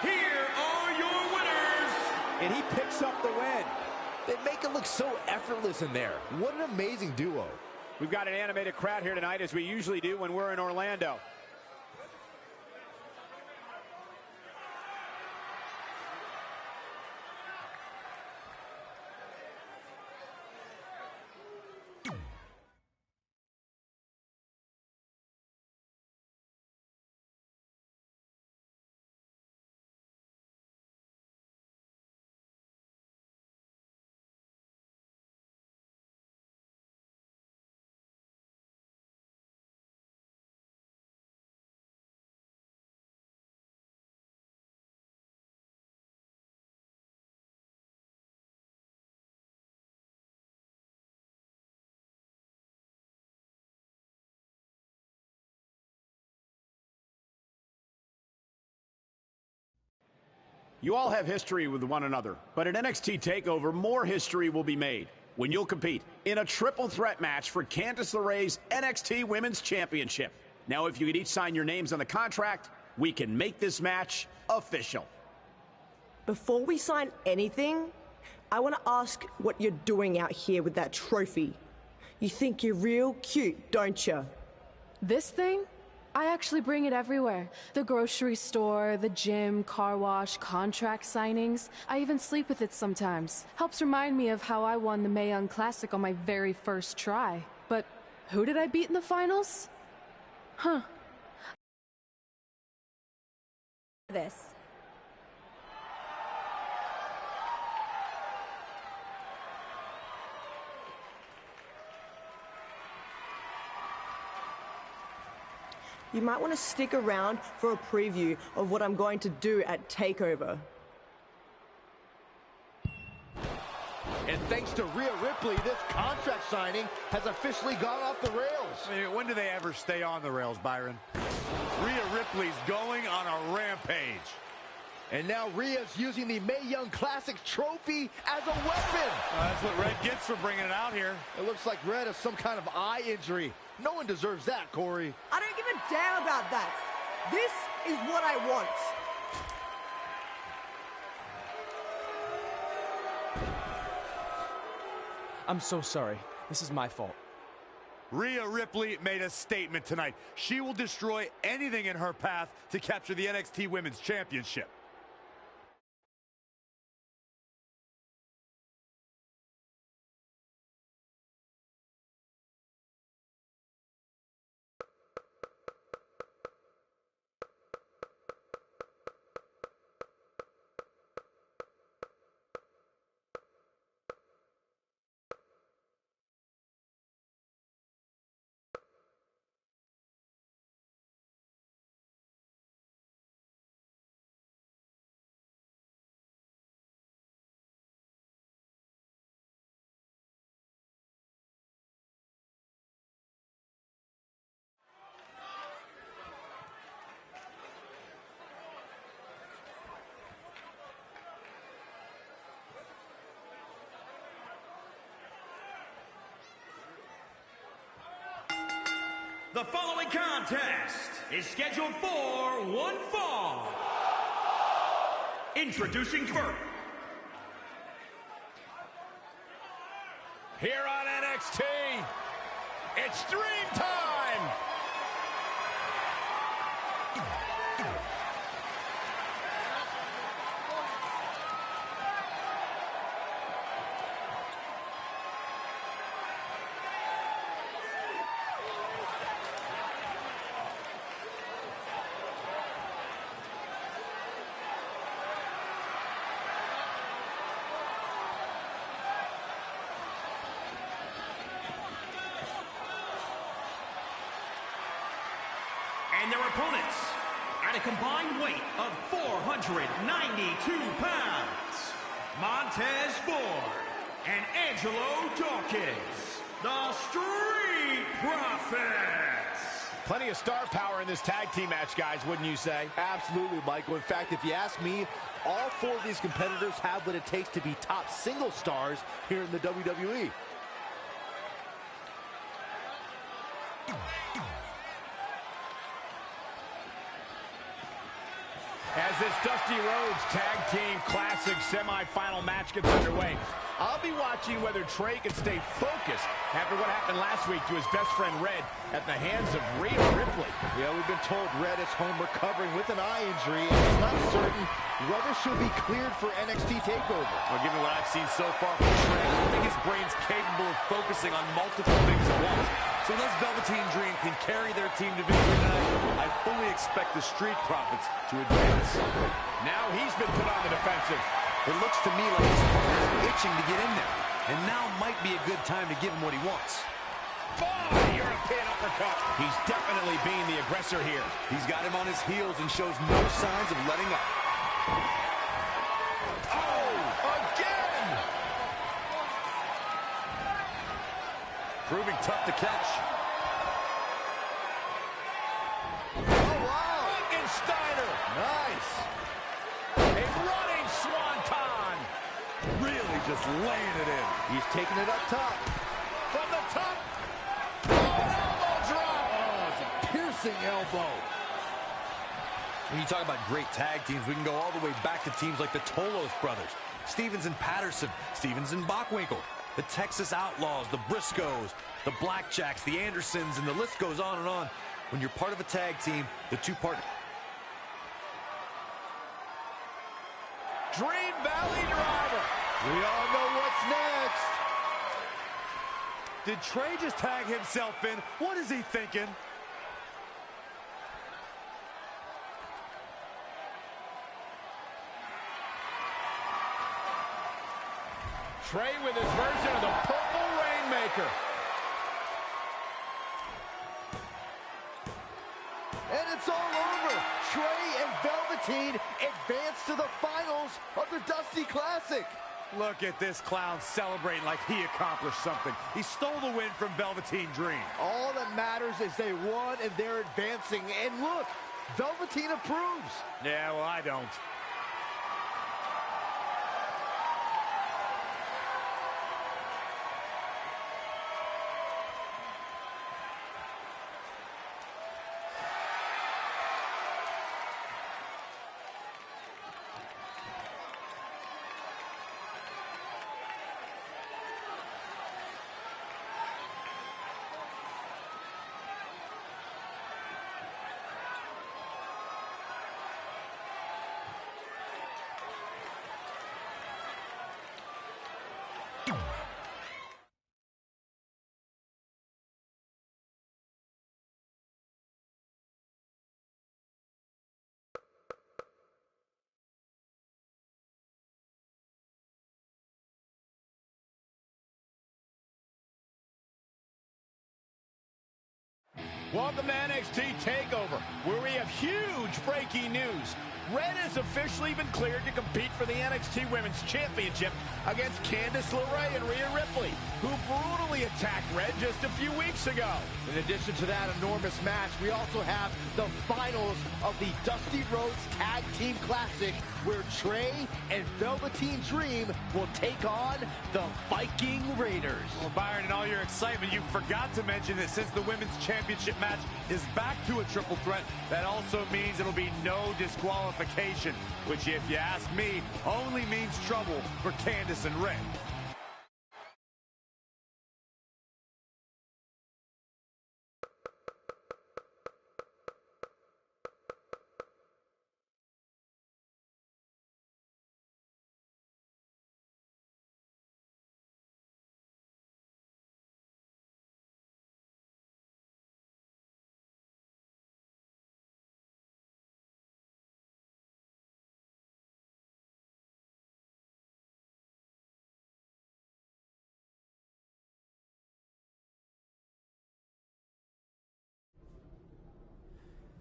Here are your winners. And he picks up the win. They make it look so effortless in there. What an amazing duo. We've got an animated crowd here tonight, as we usually do when we're in Orlando. You all have history with one another, but at NXT TakeOver, more history will be made when you'll compete in a triple threat match for Candice LeRae's NXT Women's Championship. Now, if you could each sign your names on the contract, we can make this match official. Before we sign anything, I want to ask what you're doing out here with that trophy. You think you're real cute, don't you? This thing? I actually bring it everywhere. The grocery store, the gym, car wash, contract signings. I even sleep with it sometimes. Helps remind me of how I won the Mae Young Classic on my very first try. But who did I beat in the finals? Huh. This. You might want to stick around for a preview of what I'm going to do at TakeOver. And thanks to Rhea Ripley, this contract signing has officially gone off the rails. I mean, when do they ever stay on the rails, Byron? Rhea Ripley's going on a rampage. And now Rhea's using the Mae Young Classic trophy as a weapon. That's what Red gets for bringing it out here. It looks like Red has some kind of eye injury. No one deserves that, Corey. I don't give a damn about that. This is what I want. I'm so sorry. This is my fault. Rhea Ripley made a statement tonight. She will destroy anything in her path to capture the NXT Women's Championship. The following contest is scheduled for one fall. Introducing first. Here on NXT, it's Dream Time! And their opponents, at a combined weight of 492 pounds, Montez Ford and Angelo Dawkins, the Street Profits. Plenty of star power in this tag team match, guys, wouldn't you say? Absolutely, Michael. In fact, if you ask me, all four of these competitors have what it takes to be top single stars here in the WWE. As this Dusty Rhodes Tag Team Classic semifinal match gets underway, I'll be watching whether Trey can stay focused after what happened last week to his best friend Red at the hands of Rhea Ripley. Yeah, we've been told Red is home recovering with an eye injury, and it's not certain whether she'll be cleared for NXT TakeOver. Well, given what I've seen so far from Trey, I think his brain's capable of focusing on multiple things at once. So unless Velveteen Dream can carry their team to victory tonight, I fully expect the Street Profits to advance. Now he's been put on the defensive. It looks to me like his opponent is itching to get in there. And now might be a good time to give him what he wants. European uppercut. He's definitely being the aggressor here. He's got him on his heels and shows no signs of letting up. Oh, again! Proving tough to catch. Oh, wow! Frankensteiner! Nice! A running swanton! Really just laying it in. He's taking it up top. From the top! Oh, an elbow drop! Oh, it's a piercing elbow. When you talk about great tag teams, we can go all the way back to teams like the Tolos brothers, Stevens and Patterson, Stevens and Bockwinkel, the Texas Outlaws, the Briscoes, the Blackjacks, the Andersons, and the list goes on and on. When you're part of a tag team, the two partners. Dream Valley Driver. We all know what's next. Did Trey just tag himself in? What is he thinking? Trey with his version of the Purple Rainmaker. And it's all over. Trey and Velveteen advance to the finals of the Dusty Classic. Look at this clown celebrating like he accomplished something. He stole the win from Velveteen Dream. All that matters is they won and they're advancing. And look, Velveteen approves. Yeah, well, I don't. Welcome to NXT TakeOver, where we have huge breaking news. Red has officially been cleared to compete for the NXT Women's Championship against Candice LeRae and Rhea Ripley, who brutally attacked Red just a few weeks ago. In addition to that enormous match, we also have the finals of the Dusty Rhodes Tag Team Classic, where Trey and Velveteen Dream will take on the Viking Raiders. Well, Byron, in all your excitement, you forgot to mention that since the Women's Championship match is back to a triple threat, that also means it'll be no disqualification, which, if you ask me, only means trouble for Candice and Red.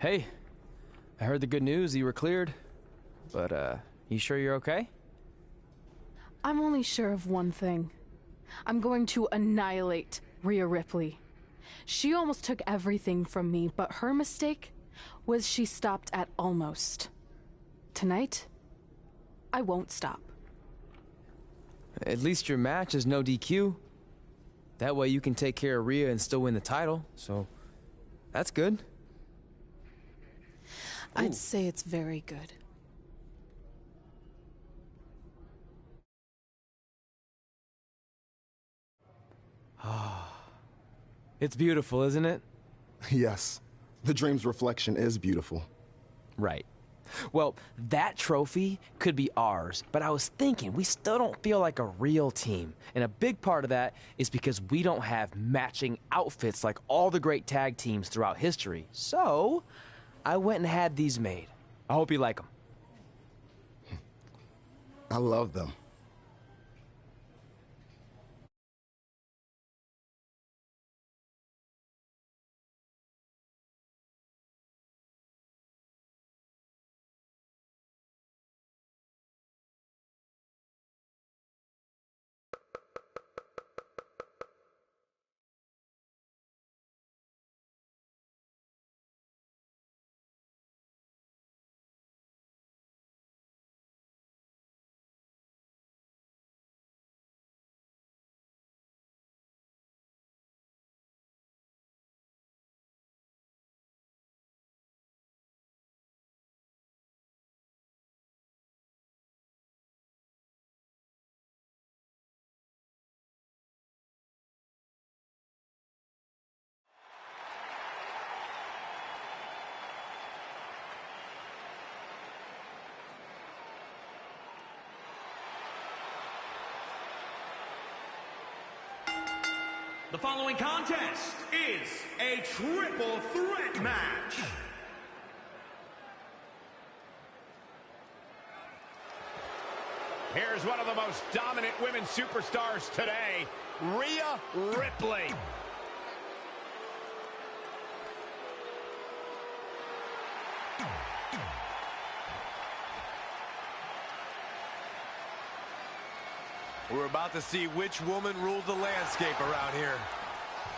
Hey, I heard the good news. You were cleared. But, you sure you're okay? I'm only sure of one thing. I'm going to annihilate Rhea Ripley. She almost took everything from me, but her mistake was she stopped at almost. Tonight, I won't stop. At least your match is no DQ. That way you can take care of Rhea and still win the title, so that's good. I'd say it's very good. It's beautiful, isn't it? Yes, the dream's reflection is beautiful. Right. Well, that trophy could be ours, but I was thinking we still don't feel like a real team. And a big part of that is because we don't have matching outfits like all the great tag teams throughout history. So, I went and had these made. I hope you like them. I love them. The following contest is a triple threat match. Here's one of the most dominant women superstars today, Rhea Ripley. We're about to see which woman rules the landscape around here.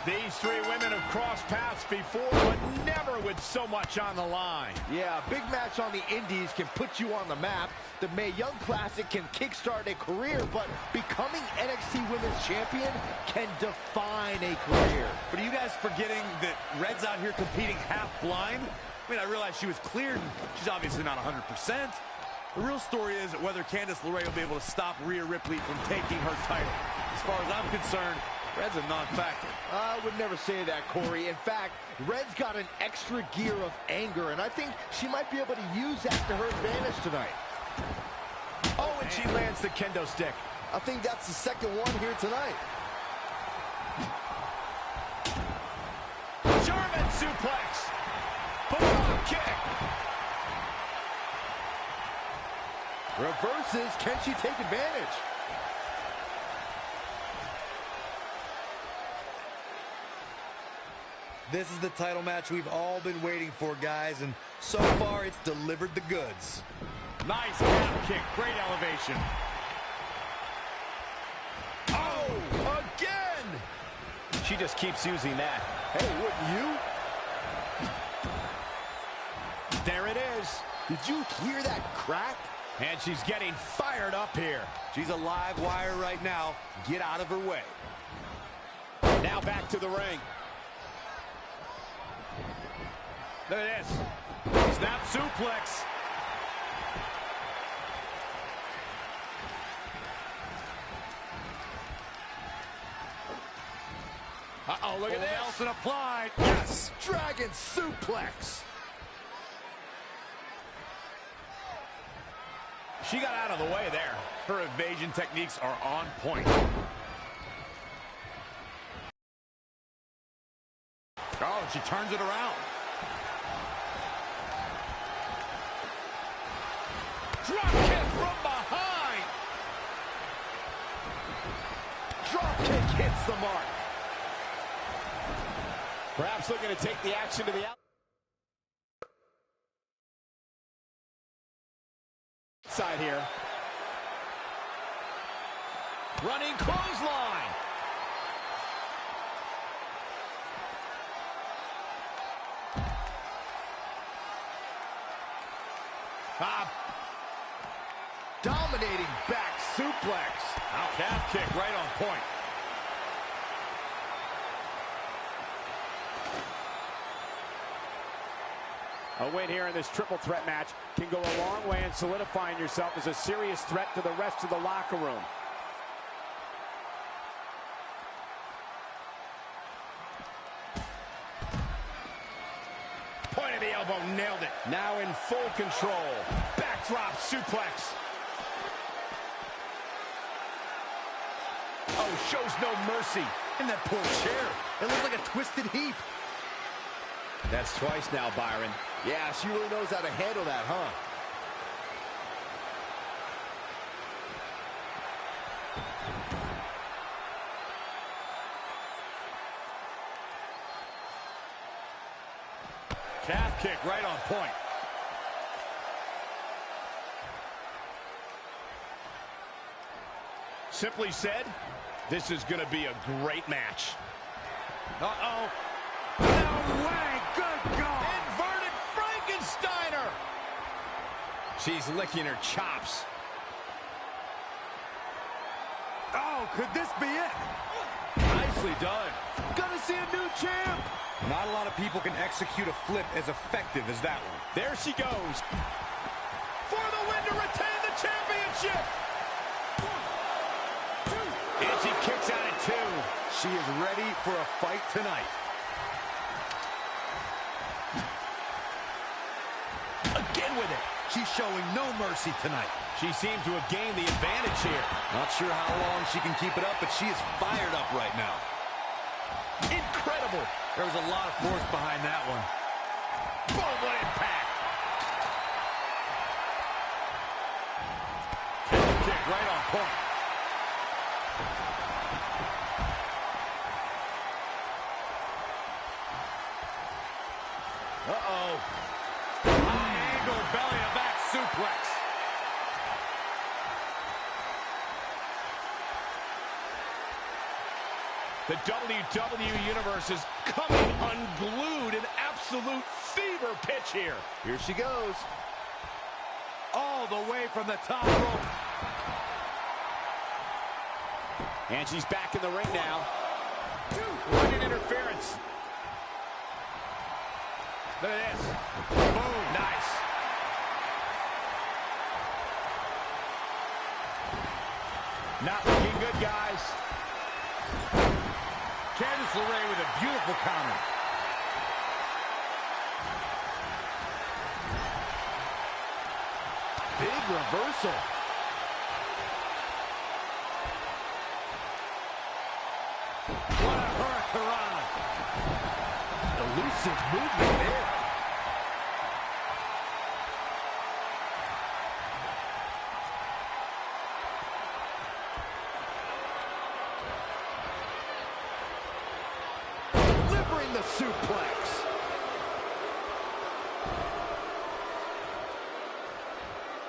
These three women have crossed paths before, but never with so much on the line. Yeah, a big match on the Indies can put you on the map. The Mae Young Classic can kickstart a career, but becoming NXT Women's Champion can define a career. But are you guys forgetting that Red's out here competing half blind? I mean, I realize she was cleared, and she's obviously not 100%. The real story is whether Candice LeRae will be able to stop Rhea Ripley from taking her title. As far as I'm concerned, Red's a non-factor. I would never say that, Corey. In fact, Red's got an extra gear of anger, and I think she might be able to use that to her advantage tonight. Oh, and she lands the kendo stick. I think that's the second one here tonight. German suplex. Bulldog kick. Reverses. Can she take advantage? This is the title match we've all been waiting for, guys, and so far it's delivered the goods. Nice calf kick. Great elevation. Oh, again! She just keeps using that. Hey, wouldn't you? There it is. Did you hear that crack? And she's getting fired up here. She's a live wire right now. Get out of her way. Now back to the ring. Look at this. Snap suplex. Uh-oh, look at this. Nelson applied. Yes, Dragon suplex. She got out of the way there. Her evasion techniques are on point. Oh, she turns it around. Drop kick from behind. Drop kick hits the mark. Perhaps looking to take the action to the out. outside here. Running clothesline. Dominating back suplex. Now calf kick right on point. A win here in this triple threat match can go a long way in solidifying yourself as a serious threat to the rest of the locker room. Point of the elbow, nailed it. Now in full control. Backdrop suplex. Oh, shows no mercy. In that poor chair. It looks like a twisted heap. That's twice now, Byron. Yeah, she really knows how to handle that, huh? Calf kick right on point. Simply said, this is going to be a great match. Uh-oh. No way! Good God! Inverted Frankensteiner! She's licking her chops. Oh, could this be it? Nicely done. Gonna see a new champ. Not a lot of people can execute a flip as effective as that one. There she goes. For the win to retain the championship. And she kicks out at 2. She is ready for a fight tonight. Again with it. She's showing no mercy tonight. She seems to have gained the advantage here. Not sure how long she can keep it up, but she is fired up right now. Incredible. There was a lot of force behind that one. Boom, what impact. Kick right on point. Uh-oh. High angle belly to back suplex. The WWE Universe is coming unglued, an absolute fever pitch here. Here she goes. All the way from the top rope. And she's back in the ring now. Running interference. Look at this. Boom, nice. Not looking good, guys. Candice LeRae with a beautiful counter. Big reversal. What a hurricane. Elusive movement there. Delivering the suplex.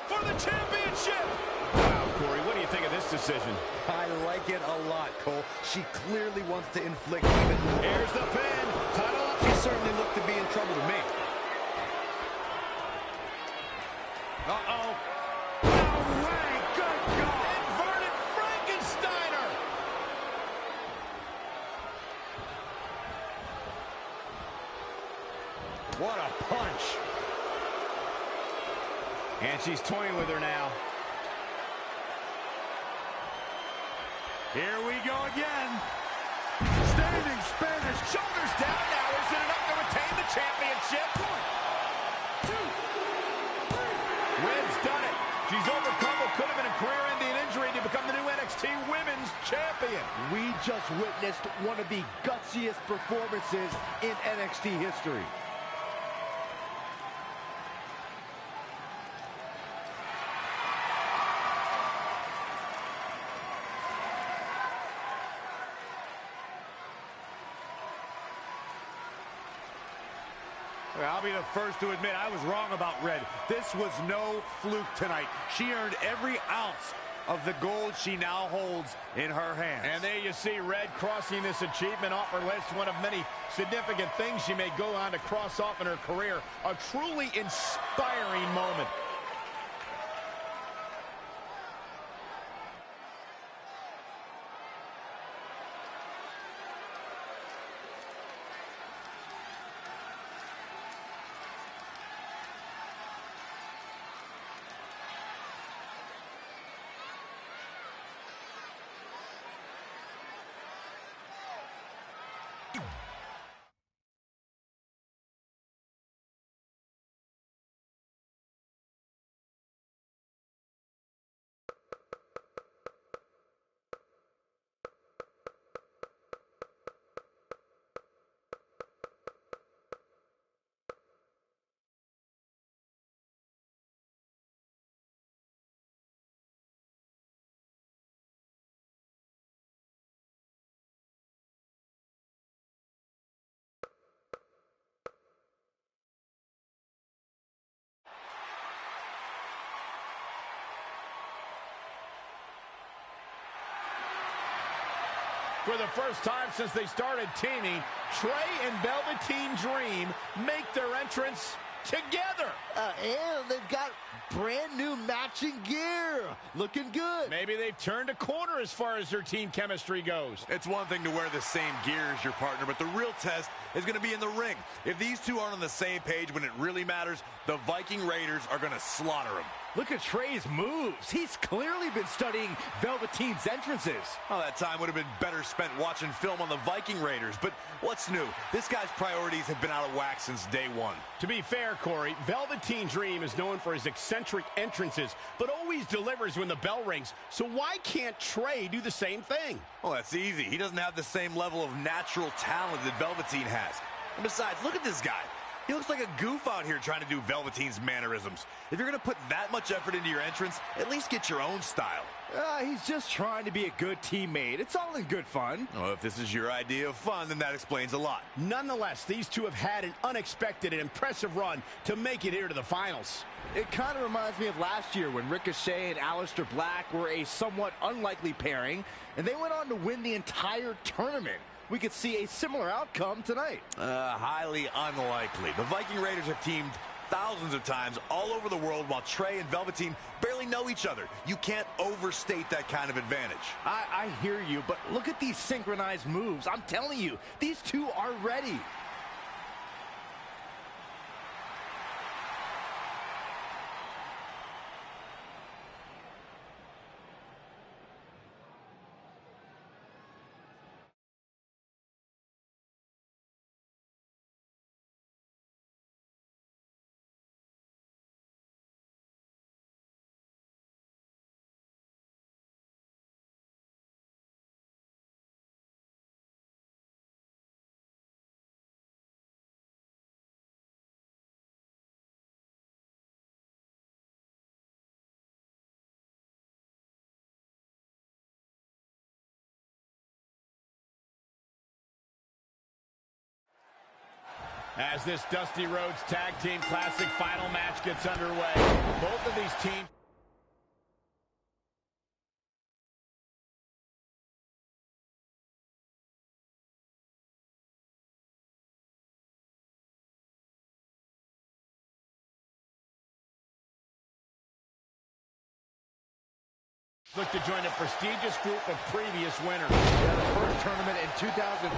For the championship. Wow, Corey, what do you think of this decision? I like it a lot, Cole. She clearly wants to inflict even more. Here's the pin. Title up. She certainly looked to be in trouble to me. Uh-oh. No way. Good God. Inverted Frankensteiner. What a punch. And she's toying with her now. Here we go again. Standing Spanish. Shoulders down now. Is it enough to retain the championship? 1, 2, 3. Red's done it. She's overcome what could have been a career-ending injury to become the new NXT Women's Champion. We just witnessed one of the gutsiest performances in NXT history. I'll be the first to admit I was wrong about Red. This was no fluke tonight. She earned every ounce of the gold she now holds in her hands. And there you see Red crossing this achievement off her list, one of many significant things she may go on to cross off in her career. A truly inspiring moment. For the first time since they started teaming, Trey and Velveteen Dream make their entrance together. And they've got brand new matching gear. Looking good. Maybe they've turned a corner as far as their team chemistry goes. It's one thing to wear the same gear as your partner, but the real test is going to be in the ring. If these two aren't on the same page when it really matters, the Viking Raiders are going to slaughter them. Look at Trey's moves. He's clearly been studying Velveteen's entrances. Oh, that time would have been better spent watching film on the Viking Raiders. But what's new? This guy's priorities have been out of whack since day one. To be fair, Corey, Velveteen Dream is known for his eccentric entrances, but always delivers when the bell rings. So why can't Trey do the same thing? Well, that's easy. He doesn't have the same level of natural talent that Velveteen has. And besides, look at this guy. He looks like a goof out here trying to do Velveteen's mannerisms. If you're going to put that much effort into your entrance, at least get your own style. He's just trying to be a good teammate. It's all in good fun. Well, if this is your idea of fun, then that explains a lot. Nonetheless, these two have had an unexpected and impressive run to make it here to the finals. It kind of reminds me of last year when Ricochet and Aleister Black were a somewhat unlikely pairing, and they went on to win the entire tournament. We could see a similar outcome tonight. Highly unlikely. The Viking Raiders have teamed thousands of times all over the world while Trey and Velveteen barely know each other. You can't overstate that kind of advantage. I hear you, but look at these synchronized moves. I'm telling you, these two are ready. As this Dusty Rhodes Tag Team Classic final match gets underway, both of these teams... look to join a prestigious group of previous winners. Yeah, the first tournament in 2015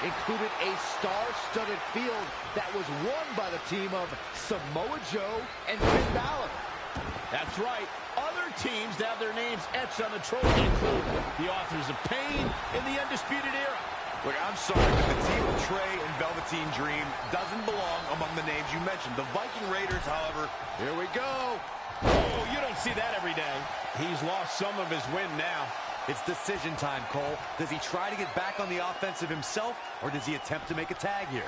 included a star-studded field that was won by the team of Samoa Joe and Finn Balor. That's right. Other teams that have their names etched on the trophy include the Authors of Pain and the Undisputed Era. Look, I'm sorry, but the team of Trey and Velveteen Dream doesn't belong among the names you mentioned. The Viking Raiders, however, here we go. Oh, you don't see that every day. He's lost some of his wind now. It's decision time, Cole. Does he try to get back on the offensive himself, or does he attempt to make a tag here?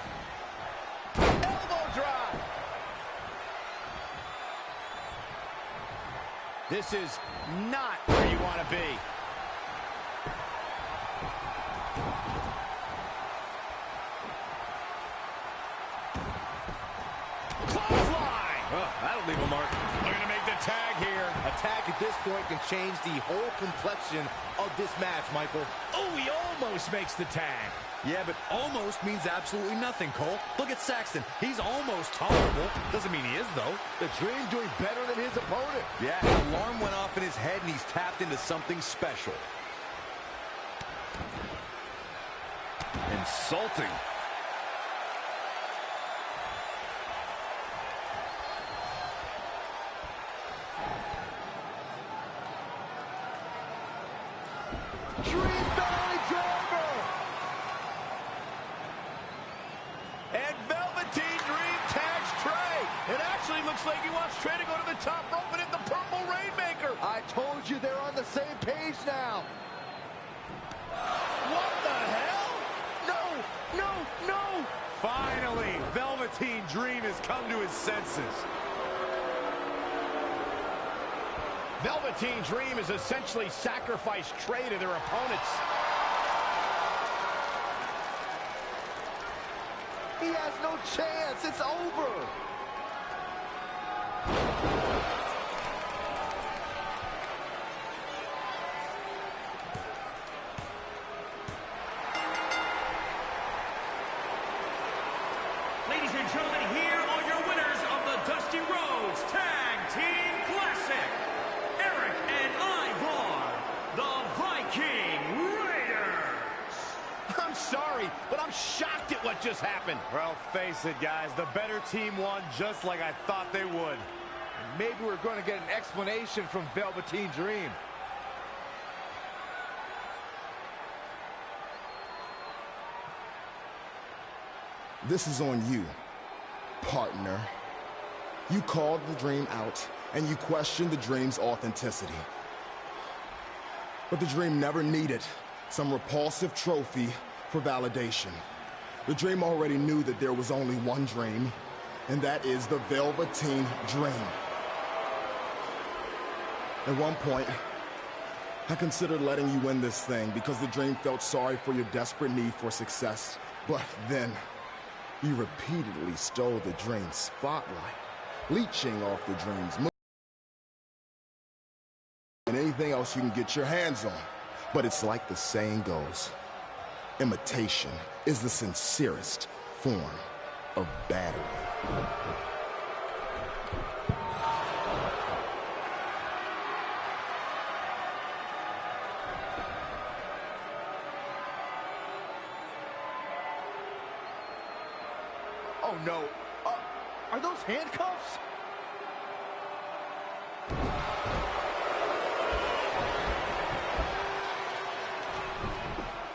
Elbow drop. This is not where you want to be. Clothesline! Oh, that'll leave a mark. They're going to make the tag here. A tag at this point can change the whole complexion of this match, Michael. Oh, he almost makes the tag. Yeah, but almost means absolutely nothing, Cole. Look at Saxton. He's almost tolerable. Doesn't mean he is, though. The Dream doing better than his opponent. Yeah, an alarm went off in his head, and he's tapped into something special. Insulting. Dream belly driver! And Velveteen Dream tags Trey. It actually looks like he wants Trey to go to the top rope and hit the Purple Rainmaker. I told you they're on the same page now. What the hell? No, no, no! Finally, Velveteen Dream has come to his senses. Velveteen Dream has essentially sacrificed Trey to their opponents. He has no chance. It's over. Ladies and gentlemen, here are your winners of the Dusty Rhodes Tag Team Classic. Eric and Ivar, the Viking Raiders. I'm sorry, but I'm shocked at what just happened. Well, face it, guys. The better team won just like I thought they would. Maybe we're going to get an explanation from Velveteen Dream. This is on you, partner. You called the Dream out, and you questioned the Dream's authenticity. But the Dream never needed some repulsive trophy for validation. The Dream already knew that there was only one Dream, and that is the Velveteen Dream. At one point, I considered letting you win this thing because the Dream felt sorry for your desperate need for success. But then, you repeatedly stole the Dream's spotlight, leeching off the Dream's moves and anything else you can get your hands on. But it's like the saying goes, imitation is the sincerest form of battery. Oh, no. Are those handcuffs?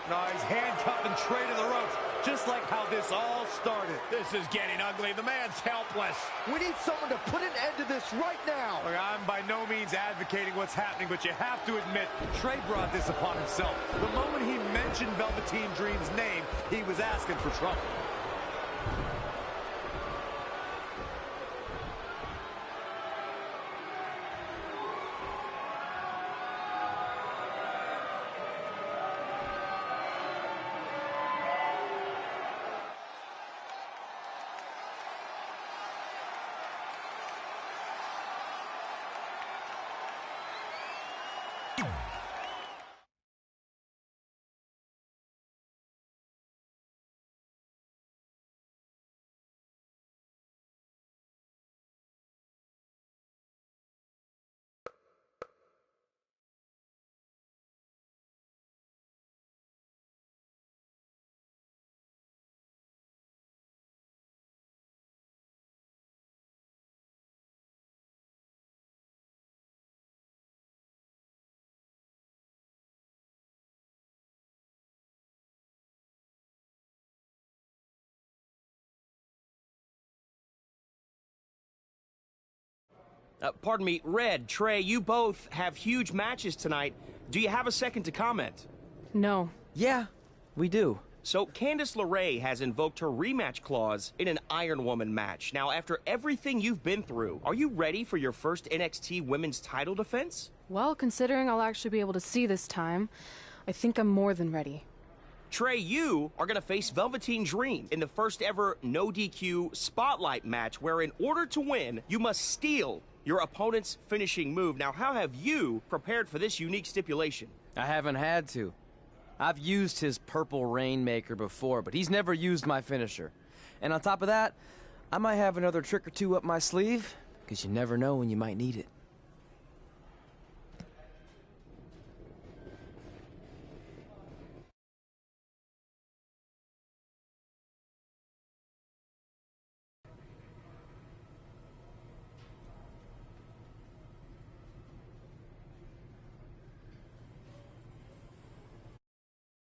No, he's handcuffing Trey to the ropes, just like how this all started. This is getting ugly. The man's helpless. We need someone to put an end to this right now. Look, I'm by no means advocating what's happening, but you have to admit, Trey brought this upon himself. The moment he mentioned Velveteen Dream's name, he was asking for trouble. Pardon me, Red, Trey, you both have huge matches tonight. Do you have a second to comment? No. Yeah, we do. So, Candice LeRae has invoked her rematch clause in an Iron Woman match. Now, after everything you've been through, are you ready for your first NXT Women's title defense? Well, considering I'll actually be able to see this time, I think I'm more than ready. Trey, you are going to face Velveteen Dream in the first ever no DQ spotlight match where in order to win, you must steal your opponent's finishing move. Now, how have you prepared for this unique stipulation? I haven't had to. I've used his purple Rainmaker before, but he's never used my finisher. And on top of that, I might have another trick or two up my sleeve, because you never know when you might need it.